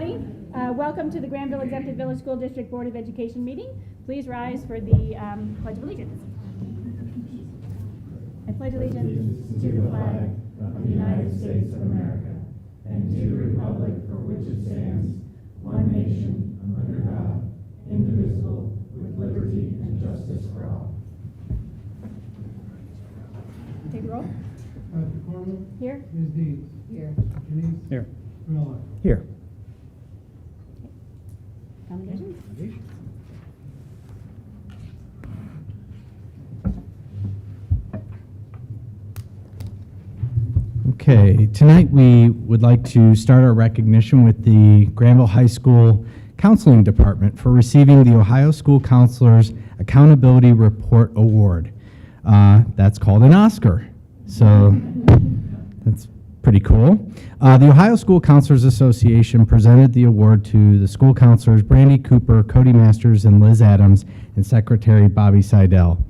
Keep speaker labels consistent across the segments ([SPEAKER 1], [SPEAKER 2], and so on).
[SPEAKER 1] everybody. Welcome to the Granville Exempted Village School District Board of Education meeting. Please rise for the Pledge of Allegiance. I pledge allegiance to the flag of the United States of America and to the republic for which it stands, one nation, under God, indivisible, with liberty and justice for all. Take the roll.
[SPEAKER 2] Dr. Corman?
[SPEAKER 1] Here.
[SPEAKER 2] Ms. Deeds?
[SPEAKER 1] Here.
[SPEAKER 2] Denise?
[SPEAKER 3] Here.
[SPEAKER 2] Miller?
[SPEAKER 3] Here.
[SPEAKER 1] Commendations?
[SPEAKER 3] Okay, tonight we would like to start our recognition with the Granville High School Counseling Department for receiving the Ohio School Counselors Accountability Report Award. That's called an Oscar, so that's pretty cool. The Ohio School Counselors Association presented the award to the school counselors Brandy Cooper, Cody Masters, and Liz Adams, and Secretary Bobby Seidel.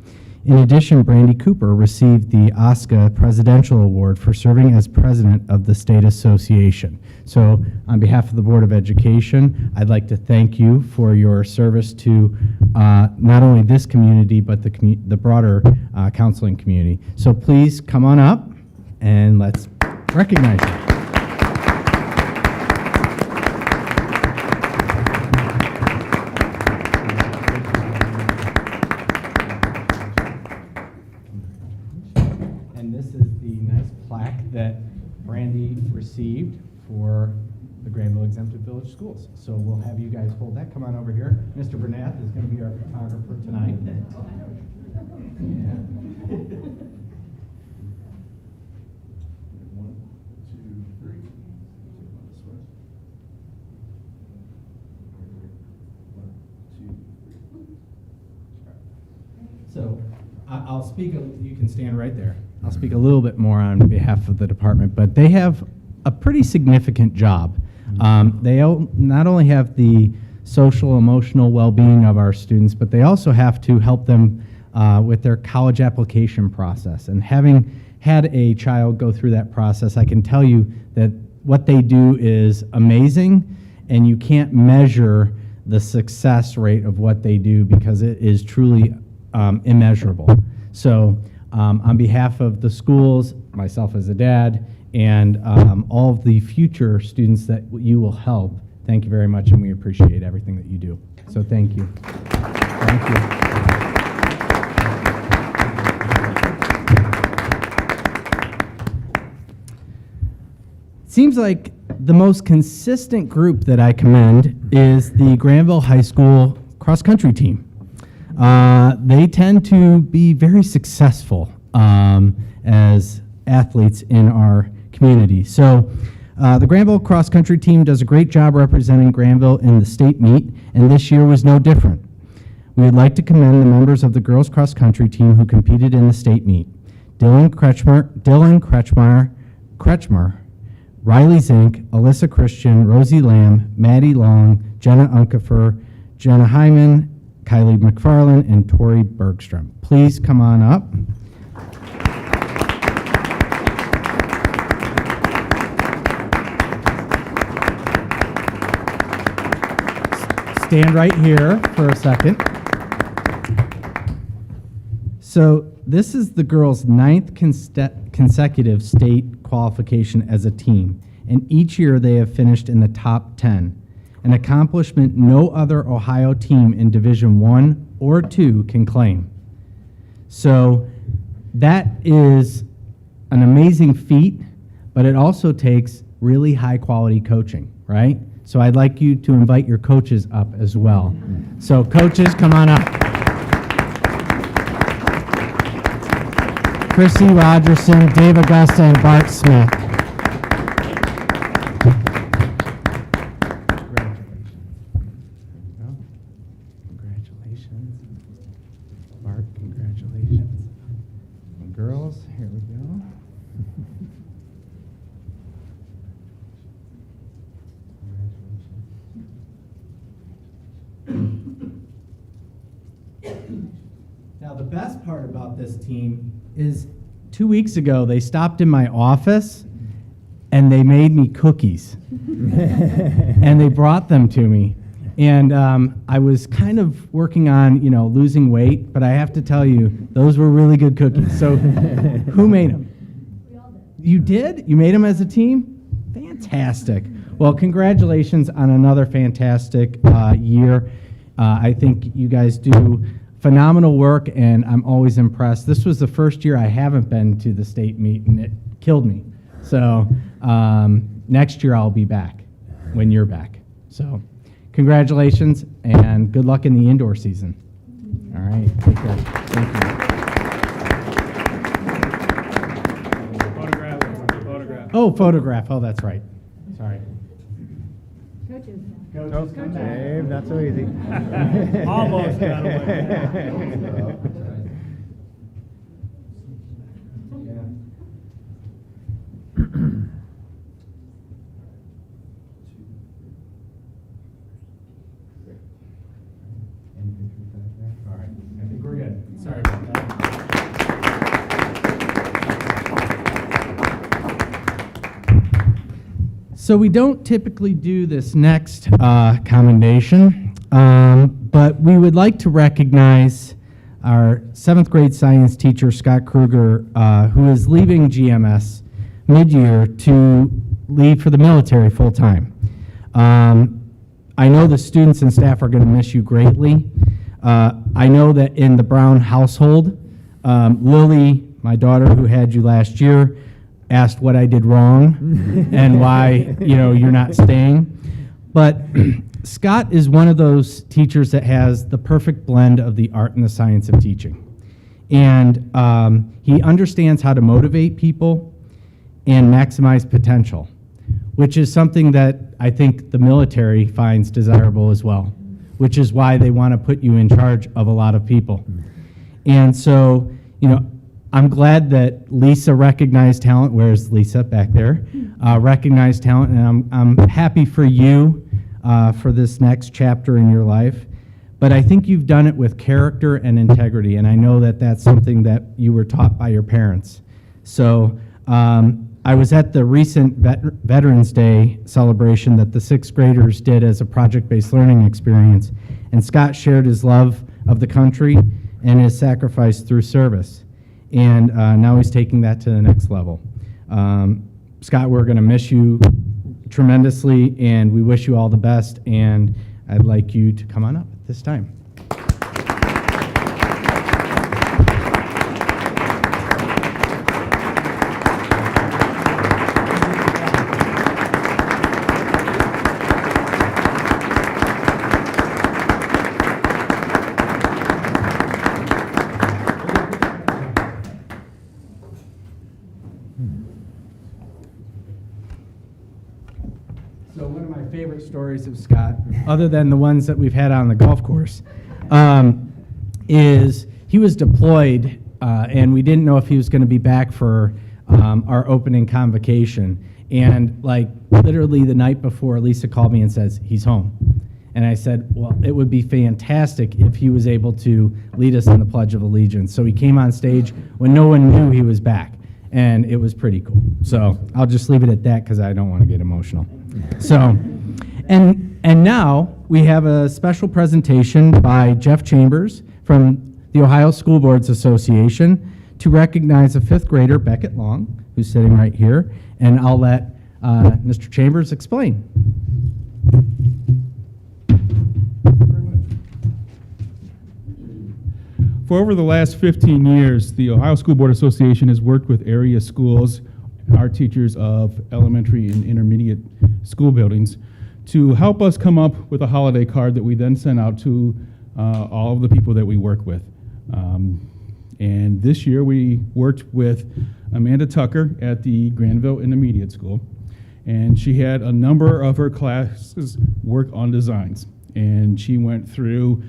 [SPEAKER 3] In addition, Brandy Cooper received the OSCA Presidential Award for serving as president of the state association. So on behalf of the Board of Education, I'd like to thank you for your service to not only this community, but the broader counseling community. So please come on up and let's recognize you. And this is the nice plaque that Brandy received for the Granville Exempted Village Schools. So we'll have you guys hold that. Come on over here. Mr. Bernath is going to be our photographer tonight. So I'll speak, you can stand right there. I'll speak a little bit more on behalf of the department, but they have a pretty significant job. They not only have the social, emotional well-being of our students, but they also have to help them with their college application process. And having had a child go through that process, I can tell you that what they do is amazing, and you can't measure the success rate of what they do because it is truly immeasurable. So on behalf of the schools, myself as a dad, and all of the future students that you will help, thank you very much, and we appreciate everything that you do. So thank you. Thank you. Seems like the most consistent group that I commend is the Granville High School cross-country team. They tend to be very successful as athletes in our community. So the Granville cross-country team does a great job representing Granville in the state meet, and this year was no different. We would like to commend the members of the girls cross-country team who competed in the state meet. Dylan Kretschmer, Riley Zink, Alyssa Christian, Rosie Lamb, Maddie Long, Jenna Unkefer, Jenna Hyman, Kylie McFarland, and Tori Bergstrom. Please come on up. Stand right here for a second. So this is the girls' 9th consecutive state qualification as a team, and each year they have finished in the top 10. An accomplishment no other Ohio team in Division I or II can claim. So that is an amazing feat, but it also takes really high quality coaching, right? So I'd like you to invite your coaches up as well. So coaches, come on up. Chrissy Rogerson, Dave Augusta, and Bart Smith. Girls, here we go. Now, the best part about this team is 2 weeks ago, they stopped in my office and they made me cookies. And they brought them to me. And I was kind of working on, losing weight, but I have to tell you, those were really good cookies. So who made them?
[SPEAKER 2] We all did.
[SPEAKER 3] You did? You made them as a team? Fantastic. Well, congratulations on another fantastic year. I think you guys do phenomenal work, and I'm always impressed. This was the first year I haven't been to the state meet, and it killed me. So next year I'll be back when you're back. So congratulations, and good luck in the indoor season. All right, take care. Thank you.
[SPEAKER 1] Photograph.
[SPEAKER 3] Oh, photograph. Oh, that's right. Sorry.
[SPEAKER 2] Coaches.
[SPEAKER 1] Coaches, come back.
[SPEAKER 4] Dave, not so easy.
[SPEAKER 1] Almost got away.
[SPEAKER 3] All right. I think we're good. Sorry about that. So we don't typically do this next commendation, but we would like to recognize our 7th grade science teacher, Scott Kruger, who is leaving GMS mid-year to leave for the military full-time. I know the students and staff are going to miss you greatly. I know that in the Brown household, Lily, my daughter who had you last year, asked what I did wrong and why, you're not staying. But Scott is one of those teachers that has the perfect blend of the art and the science of teaching. And he understands how to motivate people and maximize potential, which is something that I think the military finds desirable as well, which is why they want to put you in charge of a lot of people. And so, I'm glad that Lisa recognized talent. Where's Lisa? Back there. Recognized talent, and I'm happy for you for this next chapter in your life. But I think you've done it with character and integrity, and I know that that's something that you were taught by your parents. So I was at the recent Veterans Day celebration that the 6th graders did as a project-based learning experience, and Scott shared his love of the country and his sacrifice through service. And now he's taking that to the next level. Scott, we're going to miss you tremendously, and we wish you all the best, and I'd like you to come on up at this time. So one of my favorite stories of Scott, other than the ones that we've had on the golf course, is he was deployed, and we didn't know if he was going to be back for our opening convocation. And literally the night before, Lisa called me and says, he's home. And I said, well, it would be fantastic if he was able to lead us in the Pledge of Allegiance. So he came on stage when no one knew he was back, and it was pretty cool. So I'll just leave it at that because I don't want to get emotional. So, and now we have a special presentation by Jeff Chambers from the Ohio School Boards Association to recognize a 5th grader, Beckett Long, who's sitting right here, and I'll let Mr. Chambers explain.
[SPEAKER 5] For over the last 15 years, the Ohio School Board Association has worked with area schools, our teachers of elementary and intermediate school buildings, to help us come up with a holiday card that we then send out to all of the people that we work with. And this year we worked with Amanda Tucker at the Granville Intermediate School, and she had a number of her classes work on designs. And she went through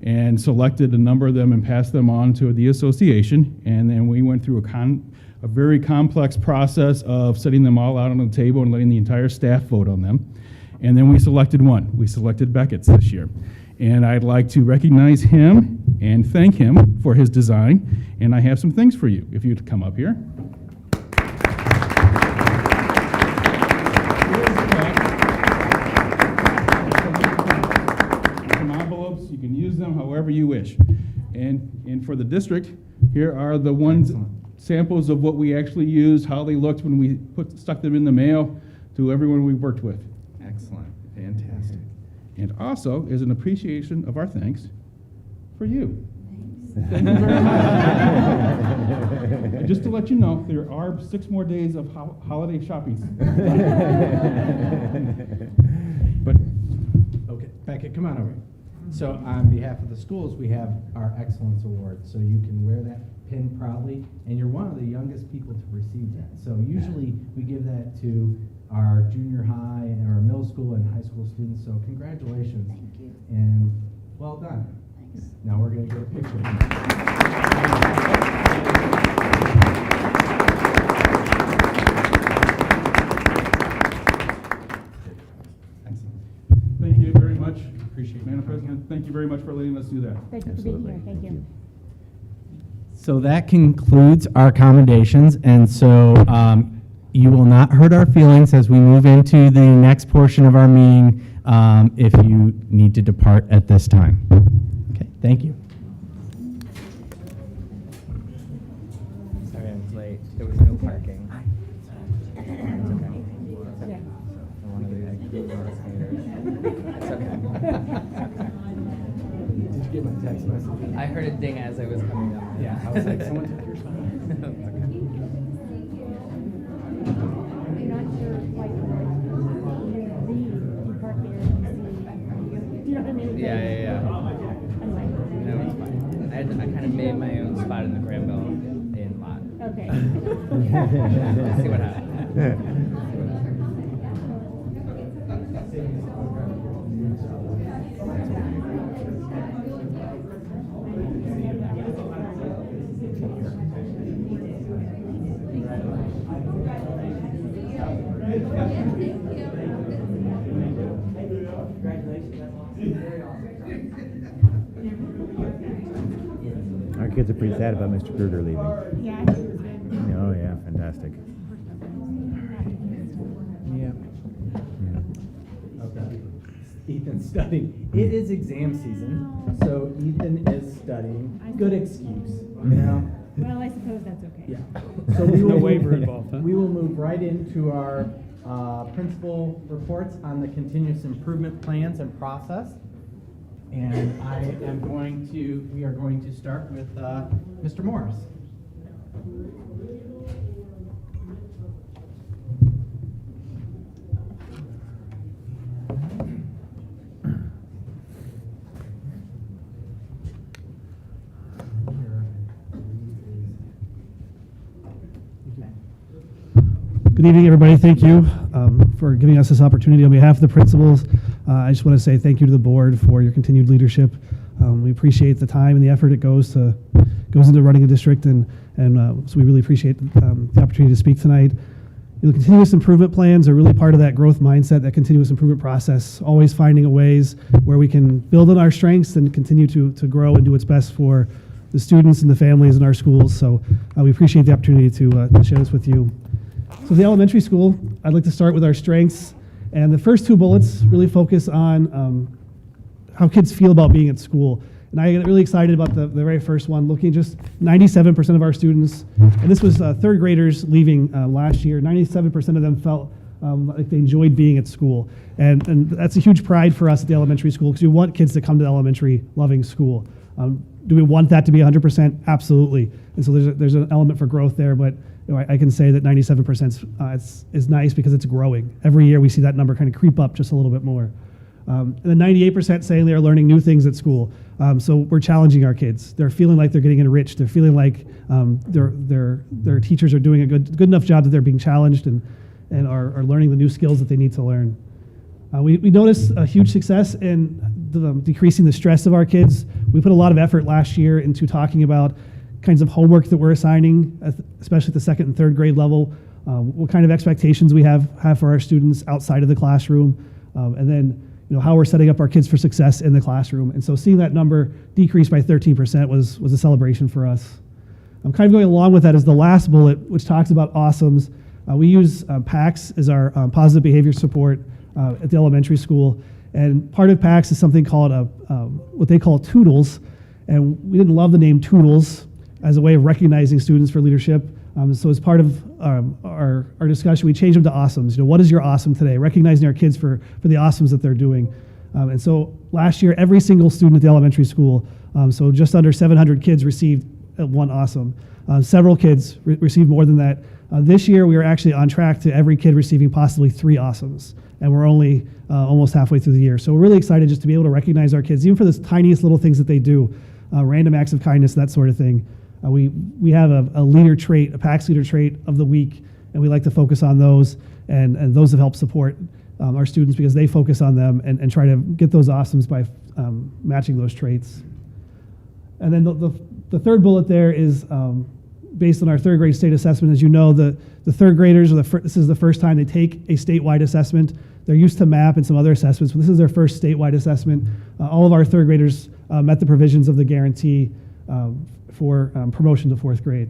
[SPEAKER 5] and selected a number of them and passed them on to the association, and then we went through a very complex process of setting them all out on the table and letting the entire staff vote on them. And then we selected one. We selected Beckett's this year. And I'd like to recognize him and thank him for his design. And I have some things for you, if you'd come up here. village. And for the district, here are the ones, samples of what we actually used, how they looked when we stuck them in the mail to everyone we worked with.
[SPEAKER 3] Excellent. Fantastic.
[SPEAKER 5] And also is an appreciation of our thanks for you. Thank you very much. And just to let you know, there are 6 more days of holiday shopping.
[SPEAKER 3] But, okay, Beckett, come on over. So on behalf of the schools, we have our Excellence Award. So you can wear that pin proudly, and you're one of the youngest people to receive that. So usually we give that to our junior high and our middle school and high school students. So congratulations.
[SPEAKER 2] Thank you.
[SPEAKER 3] And well done.
[SPEAKER 2] Thanks.
[SPEAKER 3] Now we're going to get a picture. Excellent.
[SPEAKER 5] Thank you very much.
[SPEAKER 3] Appreciate it.
[SPEAKER 5] Madam President, thank you very much for letting us do that.
[SPEAKER 2] Thank you for being here. Thank you.
[SPEAKER 3] So that concludes our accommodations, and so you will not hurt our feelings as we move into the next portion of our meeting if you need to depart at this time. Okay, thank you.
[SPEAKER 4] Sorry I was late. There was no parking.
[SPEAKER 2] Yeah.
[SPEAKER 4] One of the It's okay.
[SPEAKER 3] Did you get my text message?
[SPEAKER 4] I heard a ding as I was coming down.
[SPEAKER 3] Yeah, I was like, someone took your spot.
[SPEAKER 2] I'm not sure, like, you park here and see, you know what I mean?
[SPEAKER 4] Yeah.
[SPEAKER 2] Anyway.
[SPEAKER 4] No, it's fine. I kind of made my own spot in the Granville in lot.
[SPEAKER 2] Okay.
[SPEAKER 4] Let's see what happens.
[SPEAKER 1] Our kids are pretty sad about Mr. Kruger leaving.
[SPEAKER 2] Yeah, I think it's good.
[SPEAKER 1] Oh, yeah, fantastic.
[SPEAKER 3] Yeah.
[SPEAKER 1] Yeah.
[SPEAKER 3] Okay. Ethan's studying. It is exam season, so Ethan is studying. Good excuse, you know?
[SPEAKER 2] Well, I suppose that's okay.
[SPEAKER 3] Yeah. So we will
[SPEAKER 6] No waiver involved, huh?
[SPEAKER 3] We will move right into our principal reports on the continuous improvement plans and process. And we are going to start with Mr. Morris.
[SPEAKER 6] Good evening, everybody. Thank you for giving us this opportunity. On behalf of the principals, I just want to say thank you to the board for your continued leadership. We appreciate the time and the effort it goes into running a district, and so we really appreciate the opportunity to speak tonight. You know, continuous improvement plans are really part of that growth mindset, that continuous improvement process, always finding ways where we can build on our strengths and continue to grow and do what's best for the students and the families in our schools. So we appreciate the opportunity to share this with you. So the elementary school, I'd like to start with our strengths. And the first 2 bullets really focus on how kids feel about being at school. And I get really excited about the very first one, looking just 97% of our students, and this was 3rd graders leaving last year, 97% of them felt like they enjoyed being at school. And that's a huge pride for us at the elementary school, because we want kids to come to elementary loving school. Do we want that to be 100%? Absolutely. And so there's an element for growth there, but you know, I can say that 97% is nice because it's growing. Every year we see that number kind of creep up just a little bit more. And then 98% saying they are learning new things at school. So we're challenging our kids. They're feeling like they're getting enriched. They're feeling like their teachers are doing a good enough job that they're being challenged and are learning the new skills that they need to learn. We noticed a huge success in decreasing the stress of our kids. We put a lot of effort last year into talking about kinds of homework that we're assigning, especially at the 2nd and 3rd grade level, what kind of expectations we have for our students outside of the classroom, and then how we're setting up our kids for success in the classroom. And so seeing that number decrease by 13% was a celebration for us. I'm kind of going along with that as the last bullet, which talks about awesomes. We use PACS as our positive behavior support at the elementary school. And part of PACS is something called what they call Toodles. And we didn't love the name Toodles as a way of recognizing students for leadership. So as part of our discussion, we changed them to Awesomes. What is your awesome today? Recognizing our kids for the awesomes that they're doing. And so last year, every single student at the elementary school, so just under 700 kids received one awesome. Several kids received more than that. This year, we are actually on track to every kid receiving possibly 3 awesomes. And we're only almost halfway through the year. So we're really excited just to be able to recognize our kids, even for the tiniest little things that they do, random acts of kindness, that sort of thing. We have a leader trait, a PAX leader trait of the week, and we like to focus on those, and those have helped support our students because they focus on them and try to get those awesomes by matching those traits. And then the third bullet there is based on our third grade state assessment. As you know, the third graders, this is the first time they take a statewide assessment. They're used to MAP and some other assessments, but this is their first statewide assessment. All of our third graders met the provisions of the guarantee for promotion to 4th grade.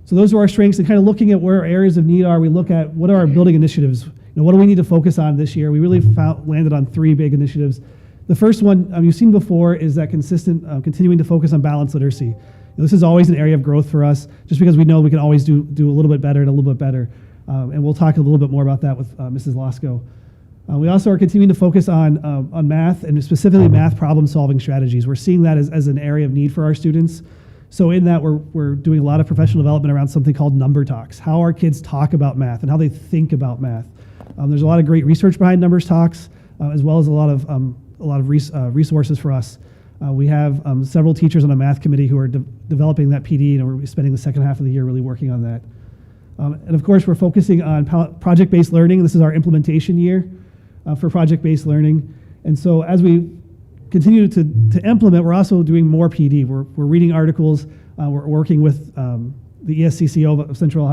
[SPEAKER 6] So those are our strengths, and kind of looking at where our areas of need are, we look at what are our building initiatives. What do we need to focus on this year? We really landed on 3 big initiatives. The first one you've seen before is that consistent, continuing to focus on balanced literacy. This is always an area of growth for us, just because we know we can always do a little bit better and a little bit better. And we'll talk a little bit more about that with Mrs. Losco. We also are continuing to focus on math, and specifically math problem-solving strategies. We're seeing that as an area of need for our students. So in that, we're doing a lot of professional development around something called number talks, how our kids talk about math and how they think about math. There's a lot of great research behind numbers talks, as well as a lot of resources for us. We have several teachers on a math committee who are developing that PD, and we're spending the second half of the year really working on that. And of course, we're focusing on project-based learning. This is our implementation year for project-based learning. And so as we continue to implement, we're also doing more PD. We're reading articles. We're working with the ESCCO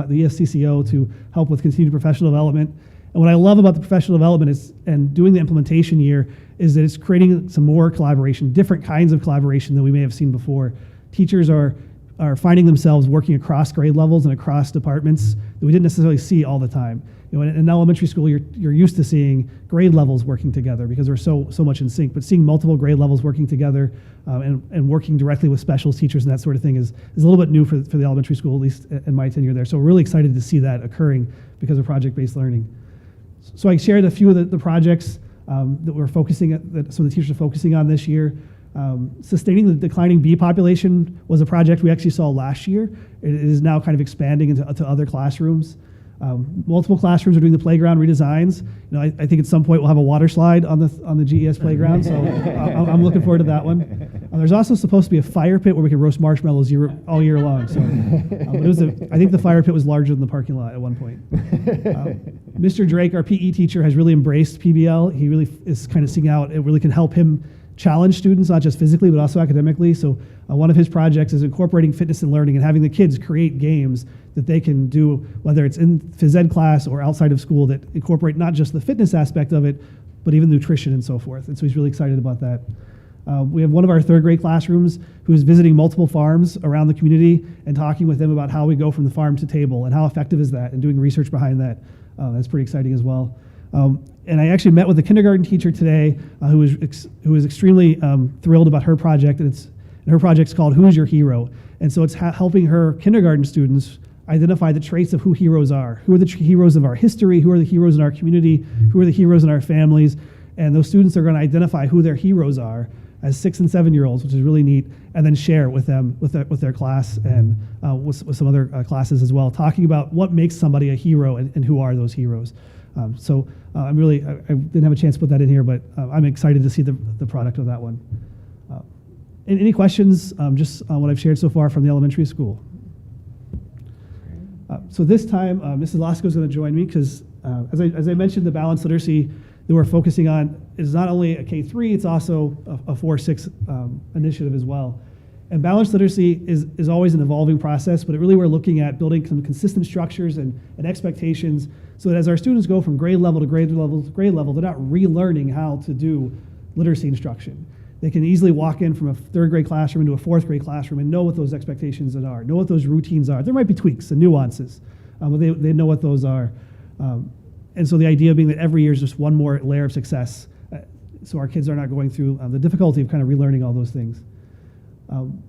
[SPEAKER 6] the ESCCO to help with continued professional development. And what I love about the professional development and doing the implementation year is that it's creating some more collaboration, different kinds of collaboration than we may have seen before. Teachers are finding themselves working across grade levels and across departments that we didn't necessarily see all the time. In elementary school, you're used to seeing grade levels working together because we're so much in sync. But seeing multiple grade levels working together and working directly with specials teachers and that sort of thing is a little bit new for the elementary school, at least in my tenure there. So we're really excited to see that occurring because of project-based learning. So I shared a few of the projects that we're focusing that some of the teachers are focusing on this year. Sustaining the declining bee population was a project we actually saw last year. It is now kind of expanding into other classrooms. Multiple classrooms are doing the playground redesigns. I think at some point we'll have a water slide on the GES playground, so I'm looking forward to that one. There's also supposed to be a fire pit where we can roast marshmallows all year long. So, I think the fire pit was larger than the parking lot at one point. Mr. Drake, our PE teacher, has really embraced PBL. He really is kind of seeing out. It really can help him challenge students, not just physically, but also academically. So one of his projects is incorporating fitness and learning and having the kids create games that they can do, whether it's in phys ed class or outside of school, that incorporate not just the fitness aspect of it, but even nutrition and so forth. And so he's really excited about that. We have one of our third grade classrooms who is visiting multiple farms around the community and talking with them about how we go from the farm to table and how effective is that, and doing research behind that. That's pretty exciting as well. And I actually met with a kindergarten teacher today who was extremely thrilled about her project, and her project's called Who is Your Hero? And so it's helping her kindergarten students identify the traits of who heroes are. Who are the heroes of our history? Who are the heroes in our community? Who are the heroes in our families? And those students are going to identify who their heroes are as 6 and 7-year-olds, which is really neat, and then share with them, with their class and with some other classes as well, talking about what makes somebody a hero and who are those heroes. I didn't have a chance to put that in here, but I'm excited to see the product of that one. Any questions just on what I've shared so far from the elementary school? So this time, Mrs. Losco is going to join me because, as I mentioned, the balanced literacy that we're focusing on is not only a K-3, it's also a 4-6 initiative as well. And balanced literacy is always an evolving process, but we're looking at building some consistent structures and expectations so that as our students go from grade level to grade level to grade level, they're not relearning how to do literacy instruction. They can easily walk in from a third grade classroom into a fourth grade classroom and know what those expectations are, know what those routines are. There might be tweaks and nuances, but they know what those are. And so the idea being that every year is just one more layer of success so our kids are not going through the difficulty of kind of relearning all those things.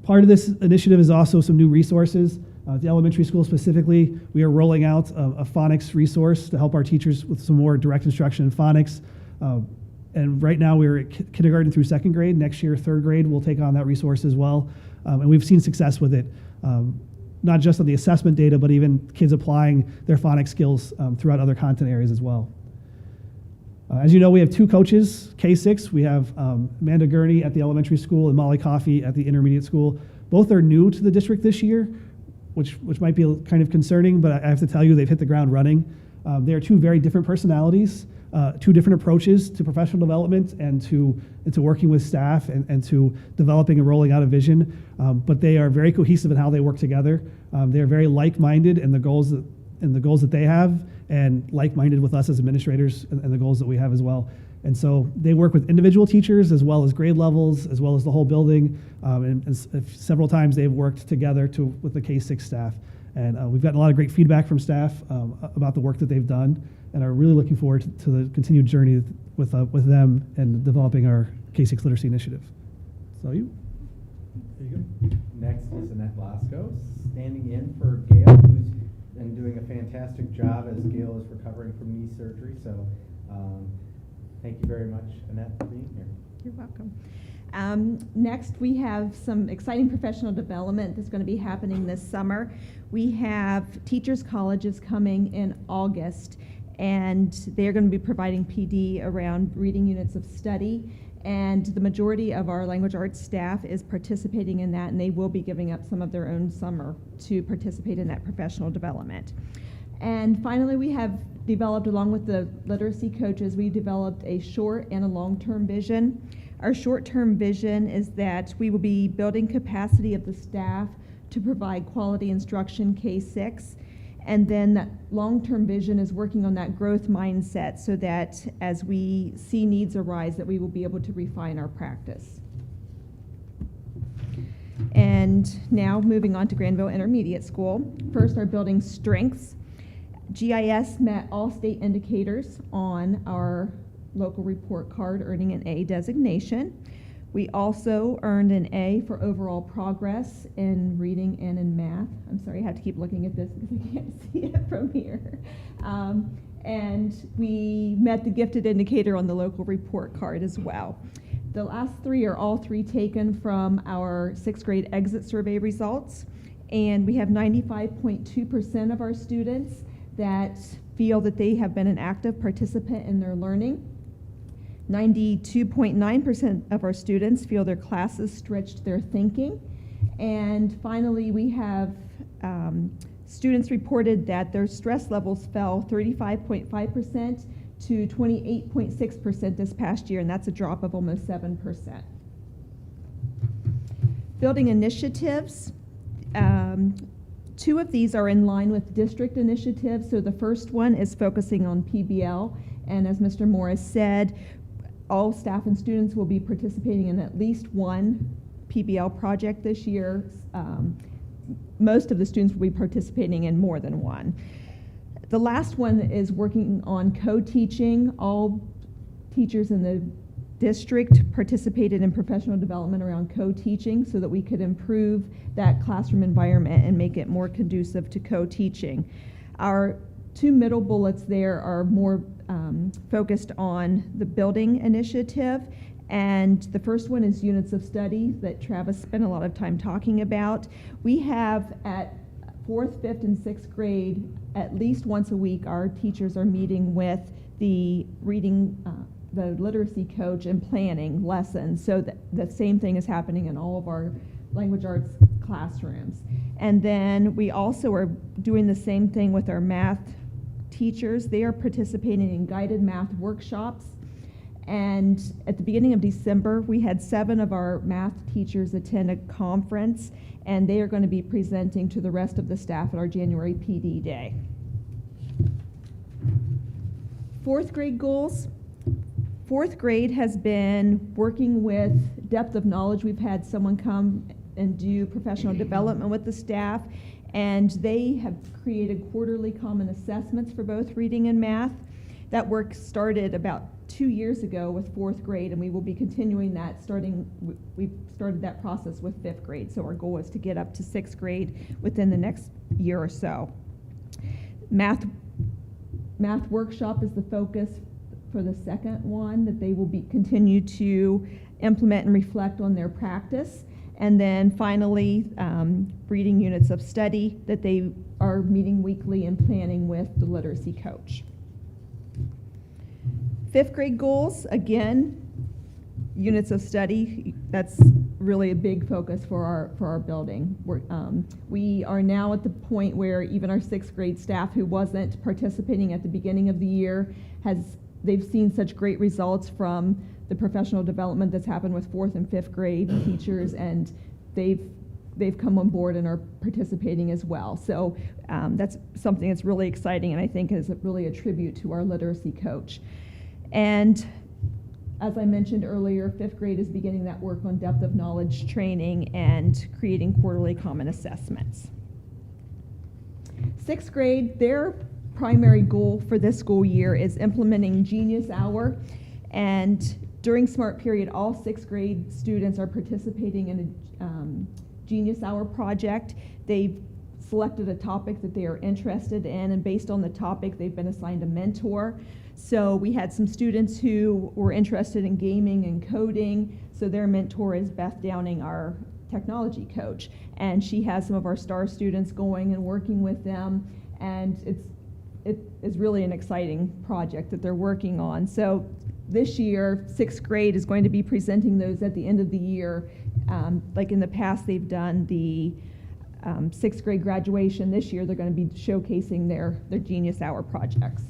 [SPEAKER 6] Part of this initiative is also some new resources. At the elementary school specifically, we are rolling out a phonics resource to help our teachers with some more direct instruction in phonics. And right now we're at kindergarten through second grade. Next year, third grade, we'll take on that resource as well. And we've seen success with it, not just on the assessment data, but even kids applying their phonics skills throughout other content areas as well. As you know, we have two coaches, K-6. We have Amanda Gurney at the elementary school and Molly Coffey at the intermediate school. Both are new to the district this year, which might be kind of concerning, but I have to tell you, they've hit the ground running. They are two very different personalities, two different approaches to professional development and to working with staff and to developing and rolling out a vision. But they are very cohesive in how they work together. They are very like-minded in the goals that they have, and like-minded with us as administrators and the goals that we have as well. And so they work with individual teachers as well as grade levels, as well as the whole building. And several times they've worked together with the K-6 staff. And we've gotten a lot of great feedback from staff about the work that they've done, and are really looking forward to the continued journey with them and developing our K-6 literacy initiative. So you.
[SPEAKER 3] There you go. Next is Annette Lasco, standing in for Gail, who's been doing a fantastic job as Gail is recovering from knee surgery. So thank you very much, Annette, for being here.
[SPEAKER 7] You're welcome. Next, we have some exciting professional development that's going to be happening this summer. We have teachers' colleges coming in August, and they're going to be providing PD around reading units of study. And the majority of our language arts staff is participating in that, and they will be giving up some of their own summer to participate in that professional development. And finally, we have developed, along with the literacy coaches, we developed a short and a long-term vision. Our short-term vision is that we will be building capacity of the staff to provide quality instruction K-6. And then that long-term vision is working on that growth mindset so that as we see needs arise, that we will be able to refine our practice. And now moving on to Granville Intermediate School. First, our building strengths. GIS met all state indicators on our local report card, earning an A designation. We also earned an A for overall progress in reading and in math. I'm sorry, I have to keep looking at this because I can't see it from here. And we met the gifted indicator on the local report card as well. The last three are all three taken from our 6th grade exit survey results. And we have 95.2% of our students that feel that they have been an active participant in their learning. 92.9% of our students feel their classes stretched their thinking. And finally, we have students reported that their stress levels fell 35.5% to 28.6% this past year, and that's a drop of almost 7%. Building initiatives. 2 of these are in line with district initiatives. So the first one is focusing on PBL. And as Mr. Morris said, all staff and students will be participating in at least one PBL project this year. Most of the students will be participating in more than one. The last one is working on co-teaching. All teachers in the district participated in professional development around co-teaching so that we could improve that classroom environment and make it more conducive to co-teaching. Our 2 middle bullets there are more focused on the building initiative, and the first one is units of study that Travis spent a lot of time talking about. We have at 4th, 5th, and 6th grade, at least once a week, our teachers are meeting with the the literacy coach and planning lessons, so that the same thing is happening in all of our language arts classrooms. And then we also are doing the same thing with our math teachers. They are participating in guided math workshops. And at the beginning of December, we had 7 of our math teachers attend a conference, and they are going to be presenting to the rest of the staff at our January PD day. 4th grade goals. 4th grade has been working with depth of knowledge. We've had someone come and do professional development with the staff, and they have created quarterly common assessments for both reading and math. That work started about 2 years ago with 4th grade, and we will be continuing that we've started that process with 5th grade. So our goal is to get up to 6th grade within the next year or so. Math workshop is the focus for the second one, that they will continue to implement and reflect on their practice. And then finally, reading units of study that they are meeting weekly and planning with the literacy coach. 5th grade goals, again, units of study, that's really a big focus for our building. We are now at the point where even our 6th grade staff who wasn't participating at the beginning of the year, they've seen such great results from the professional development that's happened with 4th and 5th grade teachers, and they've come on board and are participating as well. So that's something that's really exciting, and I think is really a tribute to our literacy coach. And as I mentioned earlier, 5th grade is beginning that work on depth of knowledge training and creating quarterly common assessments. 6th grade, their primary goal for this school year is implementing Genius Hour. And during Smart Period, all 6th grade students are participating in a Genius Hour project. They've selected a topic that they are interested in, and based on the topic, they've been assigned a mentor. So we had some students who were interested in gaming and coding, so their mentor is Beth Downing, our technology coach, and she has some of our star students going and working with them, and it is really an exciting project that they're working on. So this year, 6th grade is going to be presenting those at the end of the year. Like in the past, they've done the 6th grade graduation. This year, they're going to be showcasing their Genius Hour projects.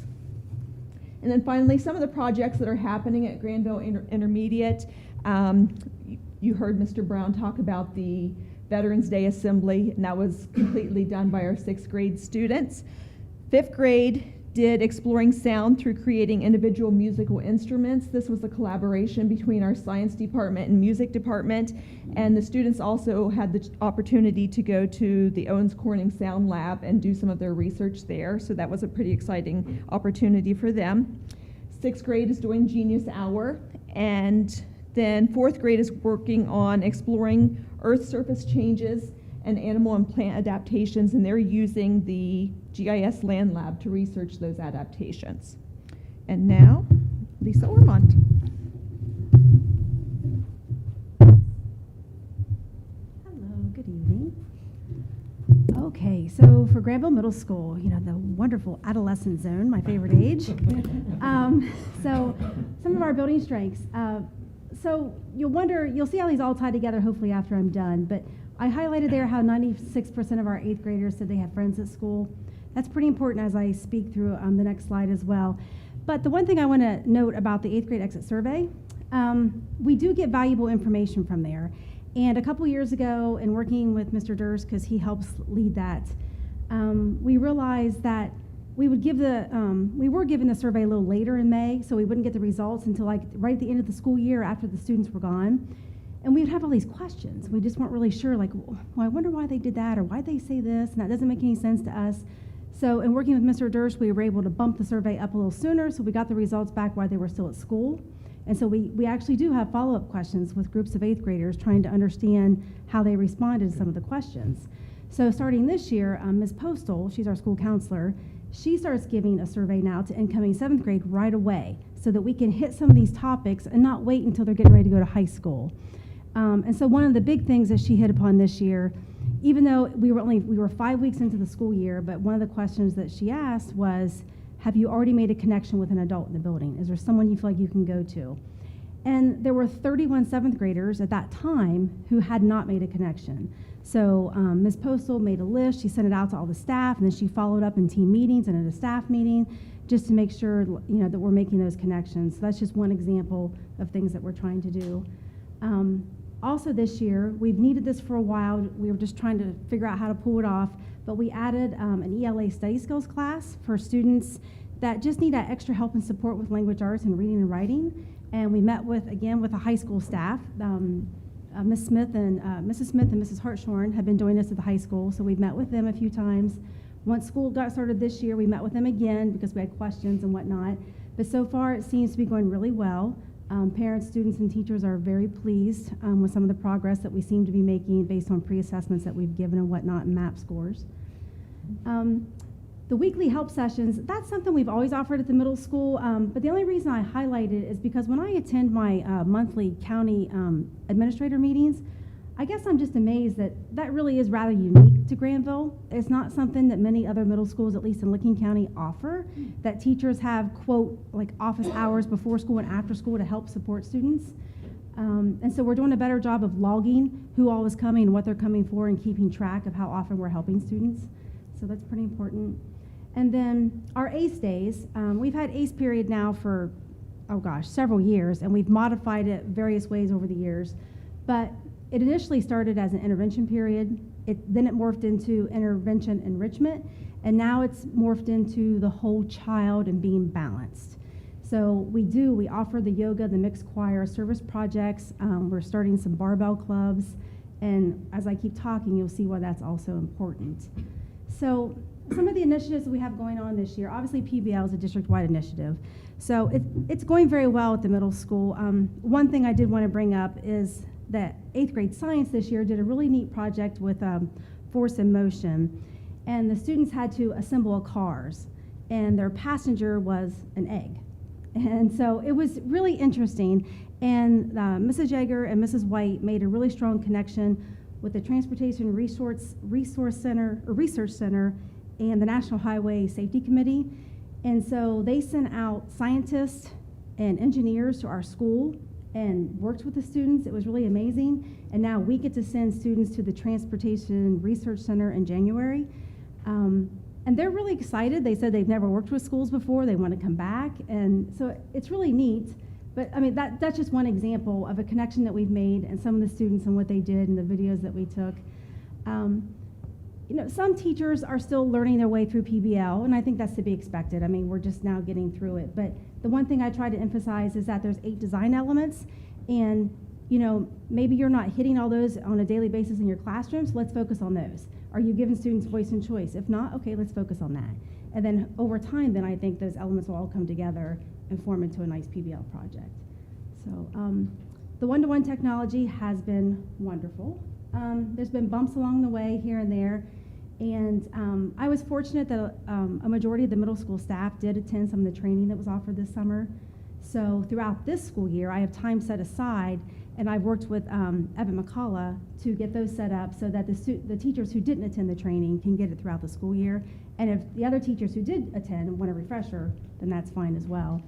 [SPEAKER 7] And then finally, some of the projects that are happening at Granville Intermediate. You heard Mr. Brown talk about the Veterans Day Assembly, and that was completely done by our 6th grade students. 5th grade did Exploring Sound through creating individual musical instruments. This was a collaboration between our science department and music department, and the students also had the opportunity to go to the Owens Corning Sound Lab and do some of their research there, so that was a pretty exciting opportunity for them. 6th grade is doing Genius Hour, and then 4th grade is working on exploring Earth surface changes and animal and plant adaptations, and they're using the GIS Land Lab to research those adaptations. And now, Lisa Ormond.
[SPEAKER 2] Hello, good evening. Okay, so for Granville Middle School, you know, the wonderful adolescent zone, my favorite age. So some of our building strengths. So you'll see how these all tie together hopefully after I'm done, but I highlighted there how 96% of our 8th graders said they have friends at school. That's pretty important as I speak through the next slide as well. But the one thing I want to note about the 8th grade exit survey, we do get valuable information from there. And a couple years ago, in working with Mr. Durst, because he helps lead that, we realized that we were given the survey a little later in May, so we wouldn't get the results until like right at the end of the school year after the students were gone. And we would have all these questions. We just weren't really sure, like, well, I wonder why they did that, or why they say this, and that doesn't make any sense to us. So in working with Mr. Durst, we were able to bump the survey up a little sooner, so we got the results back while they were still at school. And so we actually do have follow-up questions with groups of 8th graders trying to understand how they responded to some of the questions. So starting this year, Ms. Postal, she's our school counselor, she starts giving a survey now to incoming 7th grade right away so that we can hit some of these topics and not wait until they're getting ready to go to high school. And so one of the big things that she hit upon this year, even though we were 5 weeks into the school year, but one of the questions that she asked was, have you already made a connection with an adult in the building? Is there someone you feel like you can go to? And there were 31 7th graders at that time who had not made a connection. So Ms. Postal made a list, she sent it out to all the staff, and then she followed up in team meetings and at a staff meeting just to make sure that we're making those connections. So that's just one example of things that we're trying to do. Also this year, we've needed this for a while. We were just trying to figure out how to pull it off, but we added an ELA study skills class for students that just need that extra help and support with language arts and reading and writing. And we met with the high school staff. Ms. Smith and Mrs. Smith and Mrs. Hartshorn have been doing this at the high school, so we've met with them a few times. Once school got started this year, we met with them again because we had questions and whatnot. But so far, it seems to be going really well. Parents, students, and teachers are very pleased with some of the progress that we seem to be making based on pre-assessments that we've given and whatnot and MAP scores. The weekly help sessions, that's something we've always offered at the middle school, but the only reason I highlight it is because when I attend my monthly county administrator meetings, I guess I'm just amazed that that really is rather unique to Granville. It's not something that many other middle schools, at least in Licking County, offer, that teachers have, quote, like office hours before school and after school to help support students. And so we're doing a better job of logging who all is coming and what they're coming for and keeping track of how often we're helping students. So that's pretty important. And then our ACE days, we've had ACE period now for, oh gosh, several years, and we've modified it various ways over the years. But it initially started as an intervention period. Then it morphed into intervention enrichment, and now it's morphed into the whole child and being balanced. So we offer the yoga, the mixed choir, service projects. We're starting some barbell clubs, and as I keep talking, you'll see why that's also important. So some of the initiatives we have going on this year, obviously PBL is a district-wide initiative. So it's going very well at the middle school. One thing I did want to bring up is that 8th grade science this year did a really neat project with Force in Motion. And the students had to assemble cars, and their passenger was an egg. And so it was really interesting. And Mrs. Jaeger and Mrs. White made a really strong connection with the Transportation Resource Center, or Research Center, and the National Highway Safety Committee. And so they sent out scientists and engineers to our school and worked with the students. It was really amazing. And now we get to send students to the Transportation Research Center in January. And they're really excited. They said they've never worked with schools before. They want to come back. And so it's really neat. But I mean, that's just one example of a connection that we've made and some of the students and what they did and the videos that we took. You know, some teachers are still learning their way through PBL, and I think that's to be expected. I mean, we're just now getting through it. But the one thing I try to emphasize is that there's 8 design elements, and you know, maybe you're not hitting all those on a daily basis in your classrooms. Let's focus on those. Are you giving students voice and choice? If not, okay, let's focus on that. And then over time, then I think those elements will all come together and form into a nice PBL project. So the one-to-one technology has been wonderful. There's been bumps along the way here and there. And I was fortunate that a majority of the middle school staff did attend some of the training that was offered this summer. So throughout this school year, I have time set aside, and I've worked with Evan McCullough to get those set up so that the teachers who didn't attend the training can get it throughout the school year. And if the other teachers who did attend want a refresher, then that's fine as well.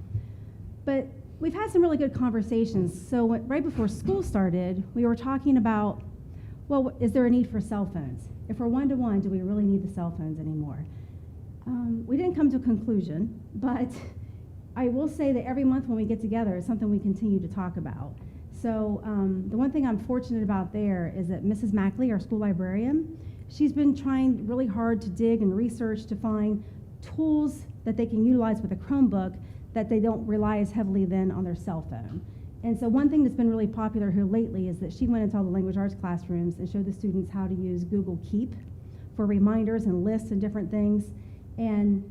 [SPEAKER 2] But we've had some really good conversations. So right before school started, we were talking about, well, is there a need for cell phones? If we're one-to-one, do we really need the cell phones anymore? We didn't come to a conclusion, but I will say that every month when we get together, it's something we continue to talk about. So the one thing I'm fortunate about there is that Mrs. Mackley, our school librarian, she's been trying really hard to dig and research to find tools that they can utilize with a Chromebook that they don't rely as heavily then on their cell phone. And so one thing that's been really popular here lately is that she went into all the language arts classrooms and showed the students how to use Google Keep for reminders and lists and different things. And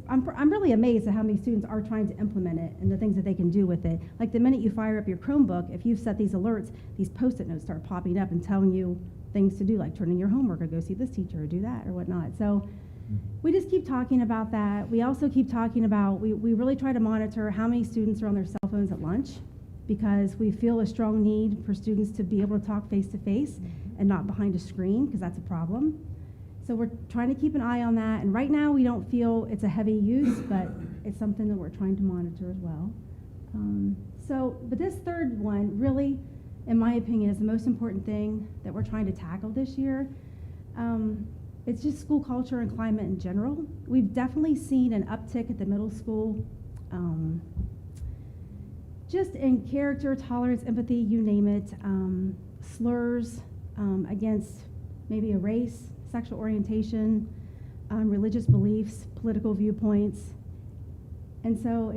[SPEAKER 2] I'm really amazed at how many students are trying to implement it and the things that they can do with it. Like the minute you fire up your Chromebook, if you've set these alerts, these Post-it notes start popping up and telling you things to do, like turn in your homework or go see this teacher or do that or whatnot. So we just keep talking about that. We also keep talking about, we really try to monitor how many students are on their cell phones at lunch, because we feel a strong need for students to be able to talk face-to-face and not behind a screen, because that's a problem. So we're trying to keep an eye on that. And right now we don't feel it's a heavy use, but it's something that we're trying to monitor as well. But this third one really, in my opinion, is the most important thing that we're trying to tackle this year. It's just school culture and climate in general. We've definitely seen an uptick at the middle school, just in character, tolerance, empathy, you name it, slurs against maybe a race, sexual orientation, religious beliefs, political viewpoints. And so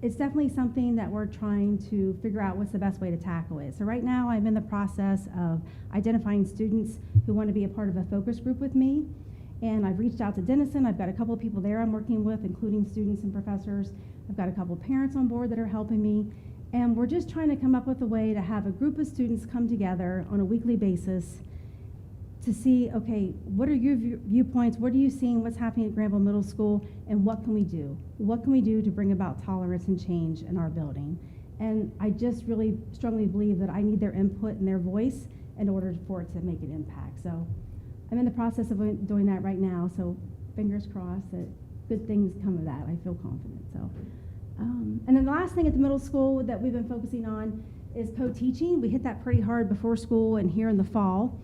[SPEAKER 2] it's definitely something that we're trying to figure out what's the best way to tackle it. So right now I'm in the process of identifying students who want to be a part of a focus group with me. And I've reached out to Denison. I've got a couple of people there I'm working with, including students and professors. I've got a couple of parents on board that are helping me. And we're just trying to come up with a way to have a group of students come together on a weekly basis to see, okay, what are your viewpoints? What are you seeing? What's happening at Granville Middle School? And what can we do? What can we do to bring about tolerance and change in our building? And I just really strongly believe that I need their input and their voice in order for it to make an impact. So I'm in the process of doing that right now. So fingers crossed that good things come of that. I feel confident. So, and then the last thing at the middle school that we've been focusing on is co-teaching. We hit that pretty hard before school and here in the fall.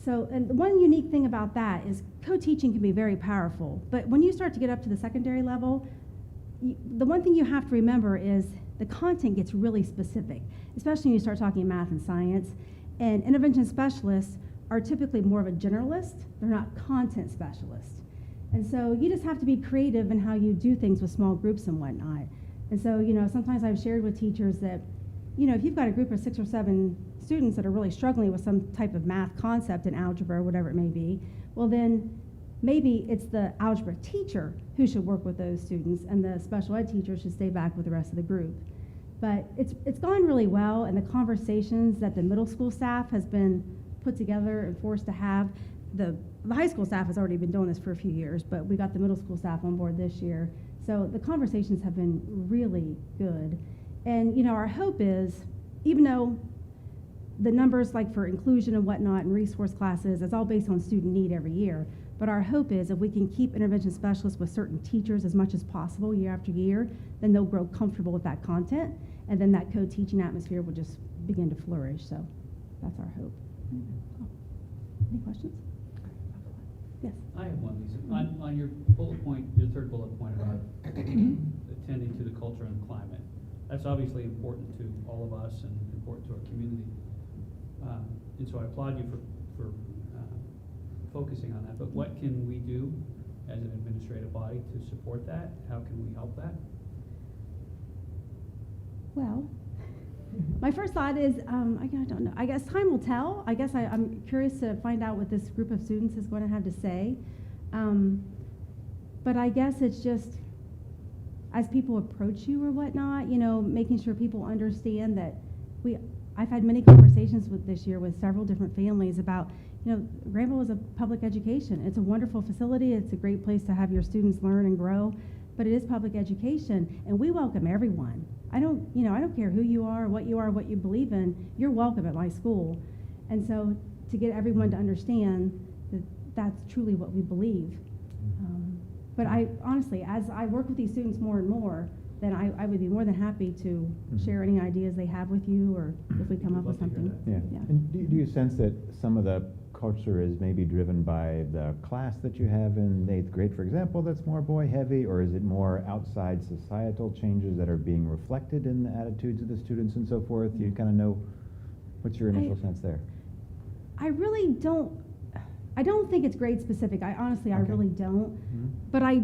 [SPEAKER 2] So, and the one unique thing about that is co-teaching can be very powerful. But when you start to get up to the secondary level, the one thing you have to remember is the content gets really specific, especially when you start talking math and science. And intervention specialists are typically more of a generalist. They're not content specialists. And so you just have to be creative in how you do things with small groups and whatnot. And so, you know, sometimes I've shared with teachers that, you know, if you've got a group of 6 or 7 students that are really struggling with some type of math concept in algebra or whatever it may be, well then maybe it's the algebra teacher who should work with those students and the special ed teacher should stay back with the rest of the group. But it's gone really well, and the conversations that the middle school staff has been put together and forced to have, the high school staff has already been doing this for a few years, but we got the middle school staff on board this year. So the conversations have been really good. And, you know, our hope is, even though the numbers like for inclusion and whatnot and resource classes, it's all based on student need every year. But our hope is if we can keep intervention specialists with certain teachers as much as possible year after year, then they'll grow comfortable with that content, and then that co-teaching atmosphere will just begin to flourish. So that's our hope. Any questions? Yes.
[SPEAKER 8] I have one, Lisa. On your bullet point, your third bullet point about attending to the culture and climate, that's obviously important to all of us and important to our community. And so I applaud you for focusing on that. But what can we do as an administrative body to support that? How can we help that?
[SPEAKER 2] Well, my first thought is, I don't know. I guess time will tell. I guess I'm curious to find out what this group of students is going to have to say. But I guess it's just, as people approach you or whatnot, you know, making sure people understand that I've had many conversations this year with several different families about, you know, Granville is a public education. It's a wonderful facility. It's a great place to have your students learn and grow, but it is public education, and we welcome everyone. I don't care who you are, what you believe in. You're welcome at my school. And so to get everyone to understand that that's truly what we believe. But I honestly, as I work with these students more and more, then I would be more than happy to share any ideas they have with you, or if we come up with something.
[SPEAKER 1] Yeah.
[SPEAKER 2] Yeah.
[SPEAKER 1] And do you sense that some of the culture is maybe driven by the class that you have in 8th grade, for example, that's more boy heavy, or is it more outside societal changes that are being reflected in the attitudes of the students and so forth? You kind of know, what's your initial sense there?
[SPEAKER 2] I really don't think it's grade specific. I really don't. But I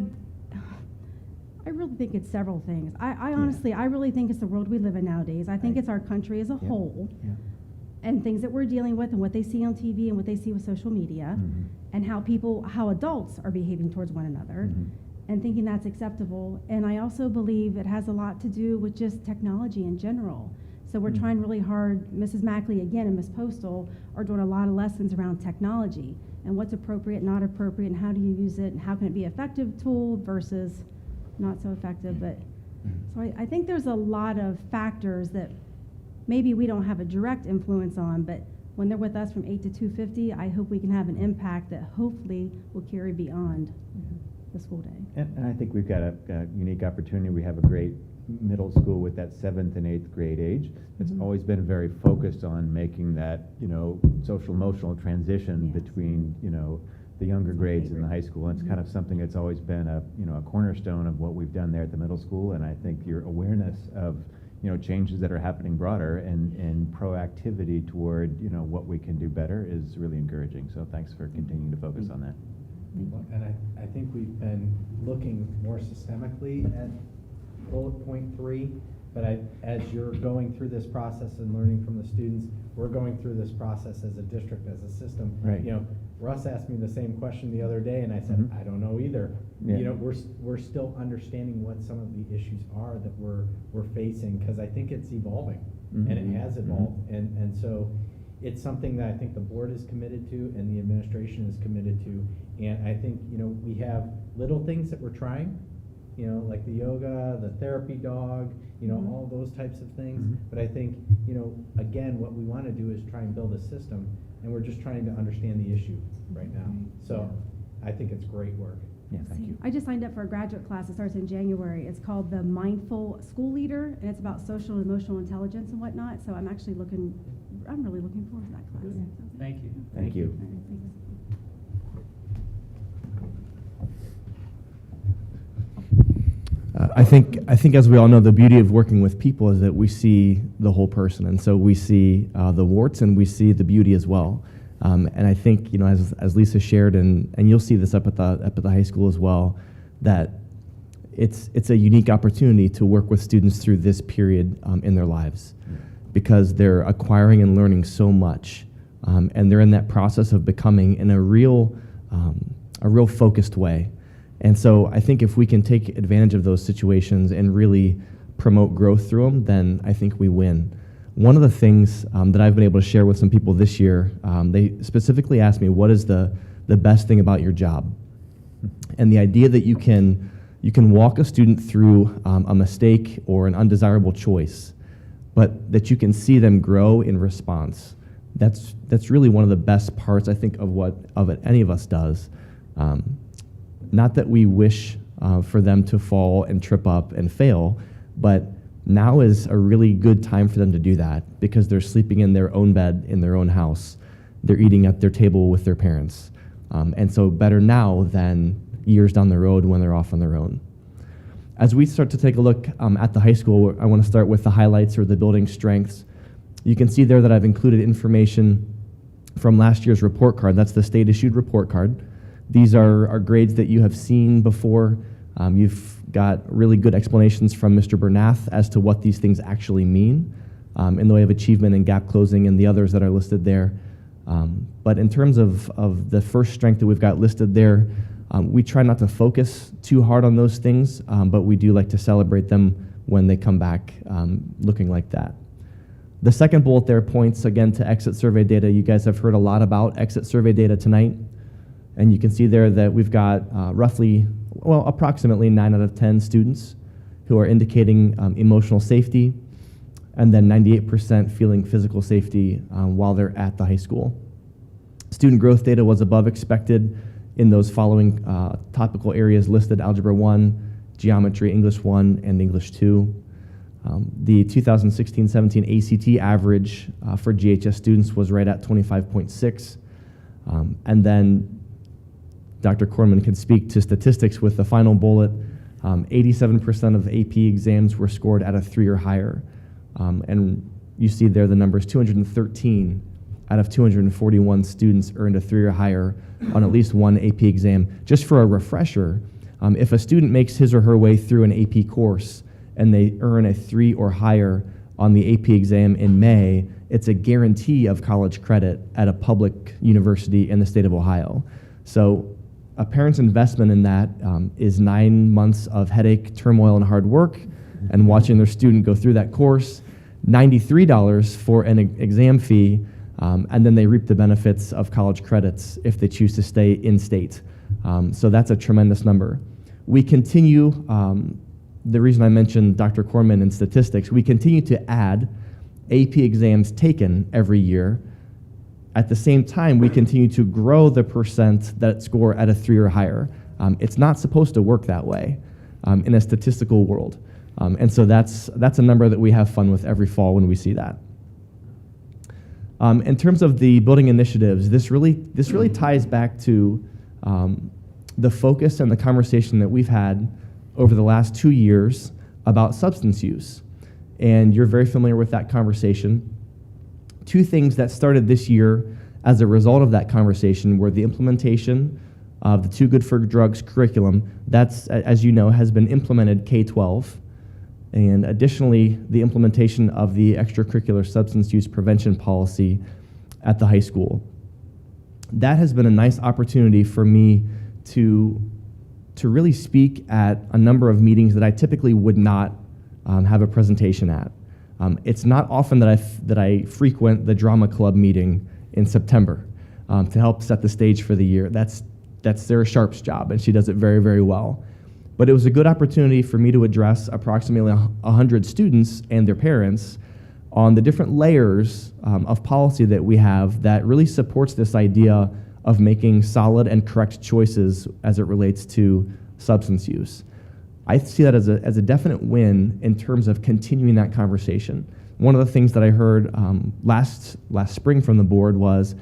[SPEAKER 2] really think it's several things. I honestly, I really think it's the world we live in nowadays. I think it's our country as a whole. And things that we're dealing with and what they see on TV and what they see with social media, and how adults are behaving towards one another and thinking that's acceptable. And I also believe it has a lot to do with just technology in general. So we're trying really hard. Mrs. Mackley, again, and Ms. Postal are doing a lot of lessons around technology and what's appropriate, not appropriate, and how do you use it, and how can it be an effective tool versus not so effective. But so I think there's a lot of factors that maybe we don't have a direct influence on, but when they're with us from 8 to 2:50, I hope we can have an impact that hopefully will carry beyond the school day.
[SPEAKER 1] And I think we've got a unique opportunity. We have a great middle school with that 7th and 8th grade age. It's always been very focused on making that, you know, social emotional transition between, you know, the younger grades in the high school. And it's kind of something that's always been a cornerstone of what we've done there at the middle school. And I think your awareness of, you know, changes that are happening broader and proactivity toward, you know, what we can do better is really encouraging. So thanks for continuing to focus on that.
[SPEAKER 3] And I think we've been looking more systemically at bullet point 3, but as you're going through this process and learning from the students, we're going through this process as a district, as a system.
[SPEAKER 9] Right.
[SPEAKER 3] You know, Russ asked me the same question the other day, and I said, I don't know either.
[SPEAKER 9] Yeah.
[SPEAKER 3] You know, we're still understanding what some of the issues are that we're facing, because I think it's evolving, and it has evolved, and so it's something that I think the board is committed to and the administration is committed to. And I think, you know, we have little things that we're trying, you know, like the yoga, the therapy dog, you know, all those types of things. But I think, you know, again, what we want to do is try and build a system, and we're just trying to understand the issue right now. So I think it's great work.
[SPEAKER 9] Yeah, thank you.
[SPEAKER 2] I just signed up for a graduate class. It starts in January. It's called the Mindful School Leader, and it's about social and emotional intelligence and whatnot. So I'm really looking forward to that class.
[SPEAKER 8] Thank you.
[SPEAKER 9] Thank you.
[SPEAKER 2] All right, thanks.
[SPEAKER 9] I think as we all know, the beauty of working with people is that we see the whole person, and so we see the warts and we see the beauty as well. And I think, you know, as Lisa shared, and you'll see this up at the high school as well, that it's a unique opportunity to work with students through this period in their lives, because they're acquiring and learning so much, and they're in that process of becoming in a real focused way. And so I think if we can take advantage of those situations and really promote growth through them, then I think we win. One of the things that I've been able to share with some people this year, they specifically asked me, what is the best thing about your job? And the idea that you can walk a student through a mistake or an undesirable choice, but that you can see them grow in response. That's really one of the best parts, I think, of it any of us does. Not that we wish for them to fall and trip up and fail, but now is a really good time for them to do that, because they're sleeping in their own bed in their own house. They're eating at their table with their parents. And so better now than years down the road when they're off on their own. As we start to take a look at the high school, I want to start with the highlights or the building strengths. You can see there that I've included information from last year's report card. That's the state-issued report card. These are grades that you have seen before. You've got really good explanations from Mr. Bernath as to what these things actually mean in the way of achievement and gap closing and the others that are listed there. But in terms of the first strength that we've got listed there, we try not to focus too hard on those things, but we do like to celebrate them when they come back looking like that. The second bullet there points again to exit survey data. You guys have heard a lot about exit survey data tonight. And you can see there that we've got approximately 9 out of 10 students who are indicating emotional safety, and then 98% feeling physical safety while they're at the high school. Student growth data was above expected in those following topical areas listed: Algebra 1, Geometry, English 1, and English 2. The 2016-17 ACT average for GHS students was right at 25.6. And then Dr. Kornman can speak to statistics with the final bullet. 87% of AP exams were scored at a 3 or higher. And you see there the numbers: 213 out of 241 students earned a 3 or higher on at least one AP exam. Just for a refresher, if a student makes his or her way through an AP course and they earn a 3 or higher on the AP exam in May, it's a guarantee of college credit at a public university in the state of Ohio. So a parent's investment in that is 9 months of headache, turmoil, and hard work, and watching their student go through that course, $93 for an exam fee, and then they reap the benefits of college credits if they choose to stay in-state. So that's a tremendous number. We continue, the reason I mentioned Dr. Kornman and statistics, we continue to add AP exams taken every year. At the same time, we continue to grow the percent that score at a 3 or higher. It's not supposed to work that way in a statistical world. And so that's a number that we have fun with every fall when we see that. In terms of the building initiatives, this really ties back to the focus and the conversation that we've had over the last 2 years about substance use. And you're very familiar with that conversation. 2 things that started this year as a result of that conversation were the implementation of the Too Good for Drugs curriculum. That's, as you know, has been implemented K-12. and additionally, the implementation of the extracurricular substance use prevention policy at the high school. That has been a nice opportunity for me to really speak at a number of meetings that I typically would not have a presentation at. It's not often that I frequent the drama club meeting in September to help set the stage for the year. That's Sarah Sharp's job, and she does it very, very well. But it was a good opportunity for me to address approximately 100 students and their parents on the different layers of policy that we have that really supports this idea of making solid and correct choices as it relates to substance use. I see that as a definite win in terms of continuing that conversation. One of the things that I heard last spring from the board was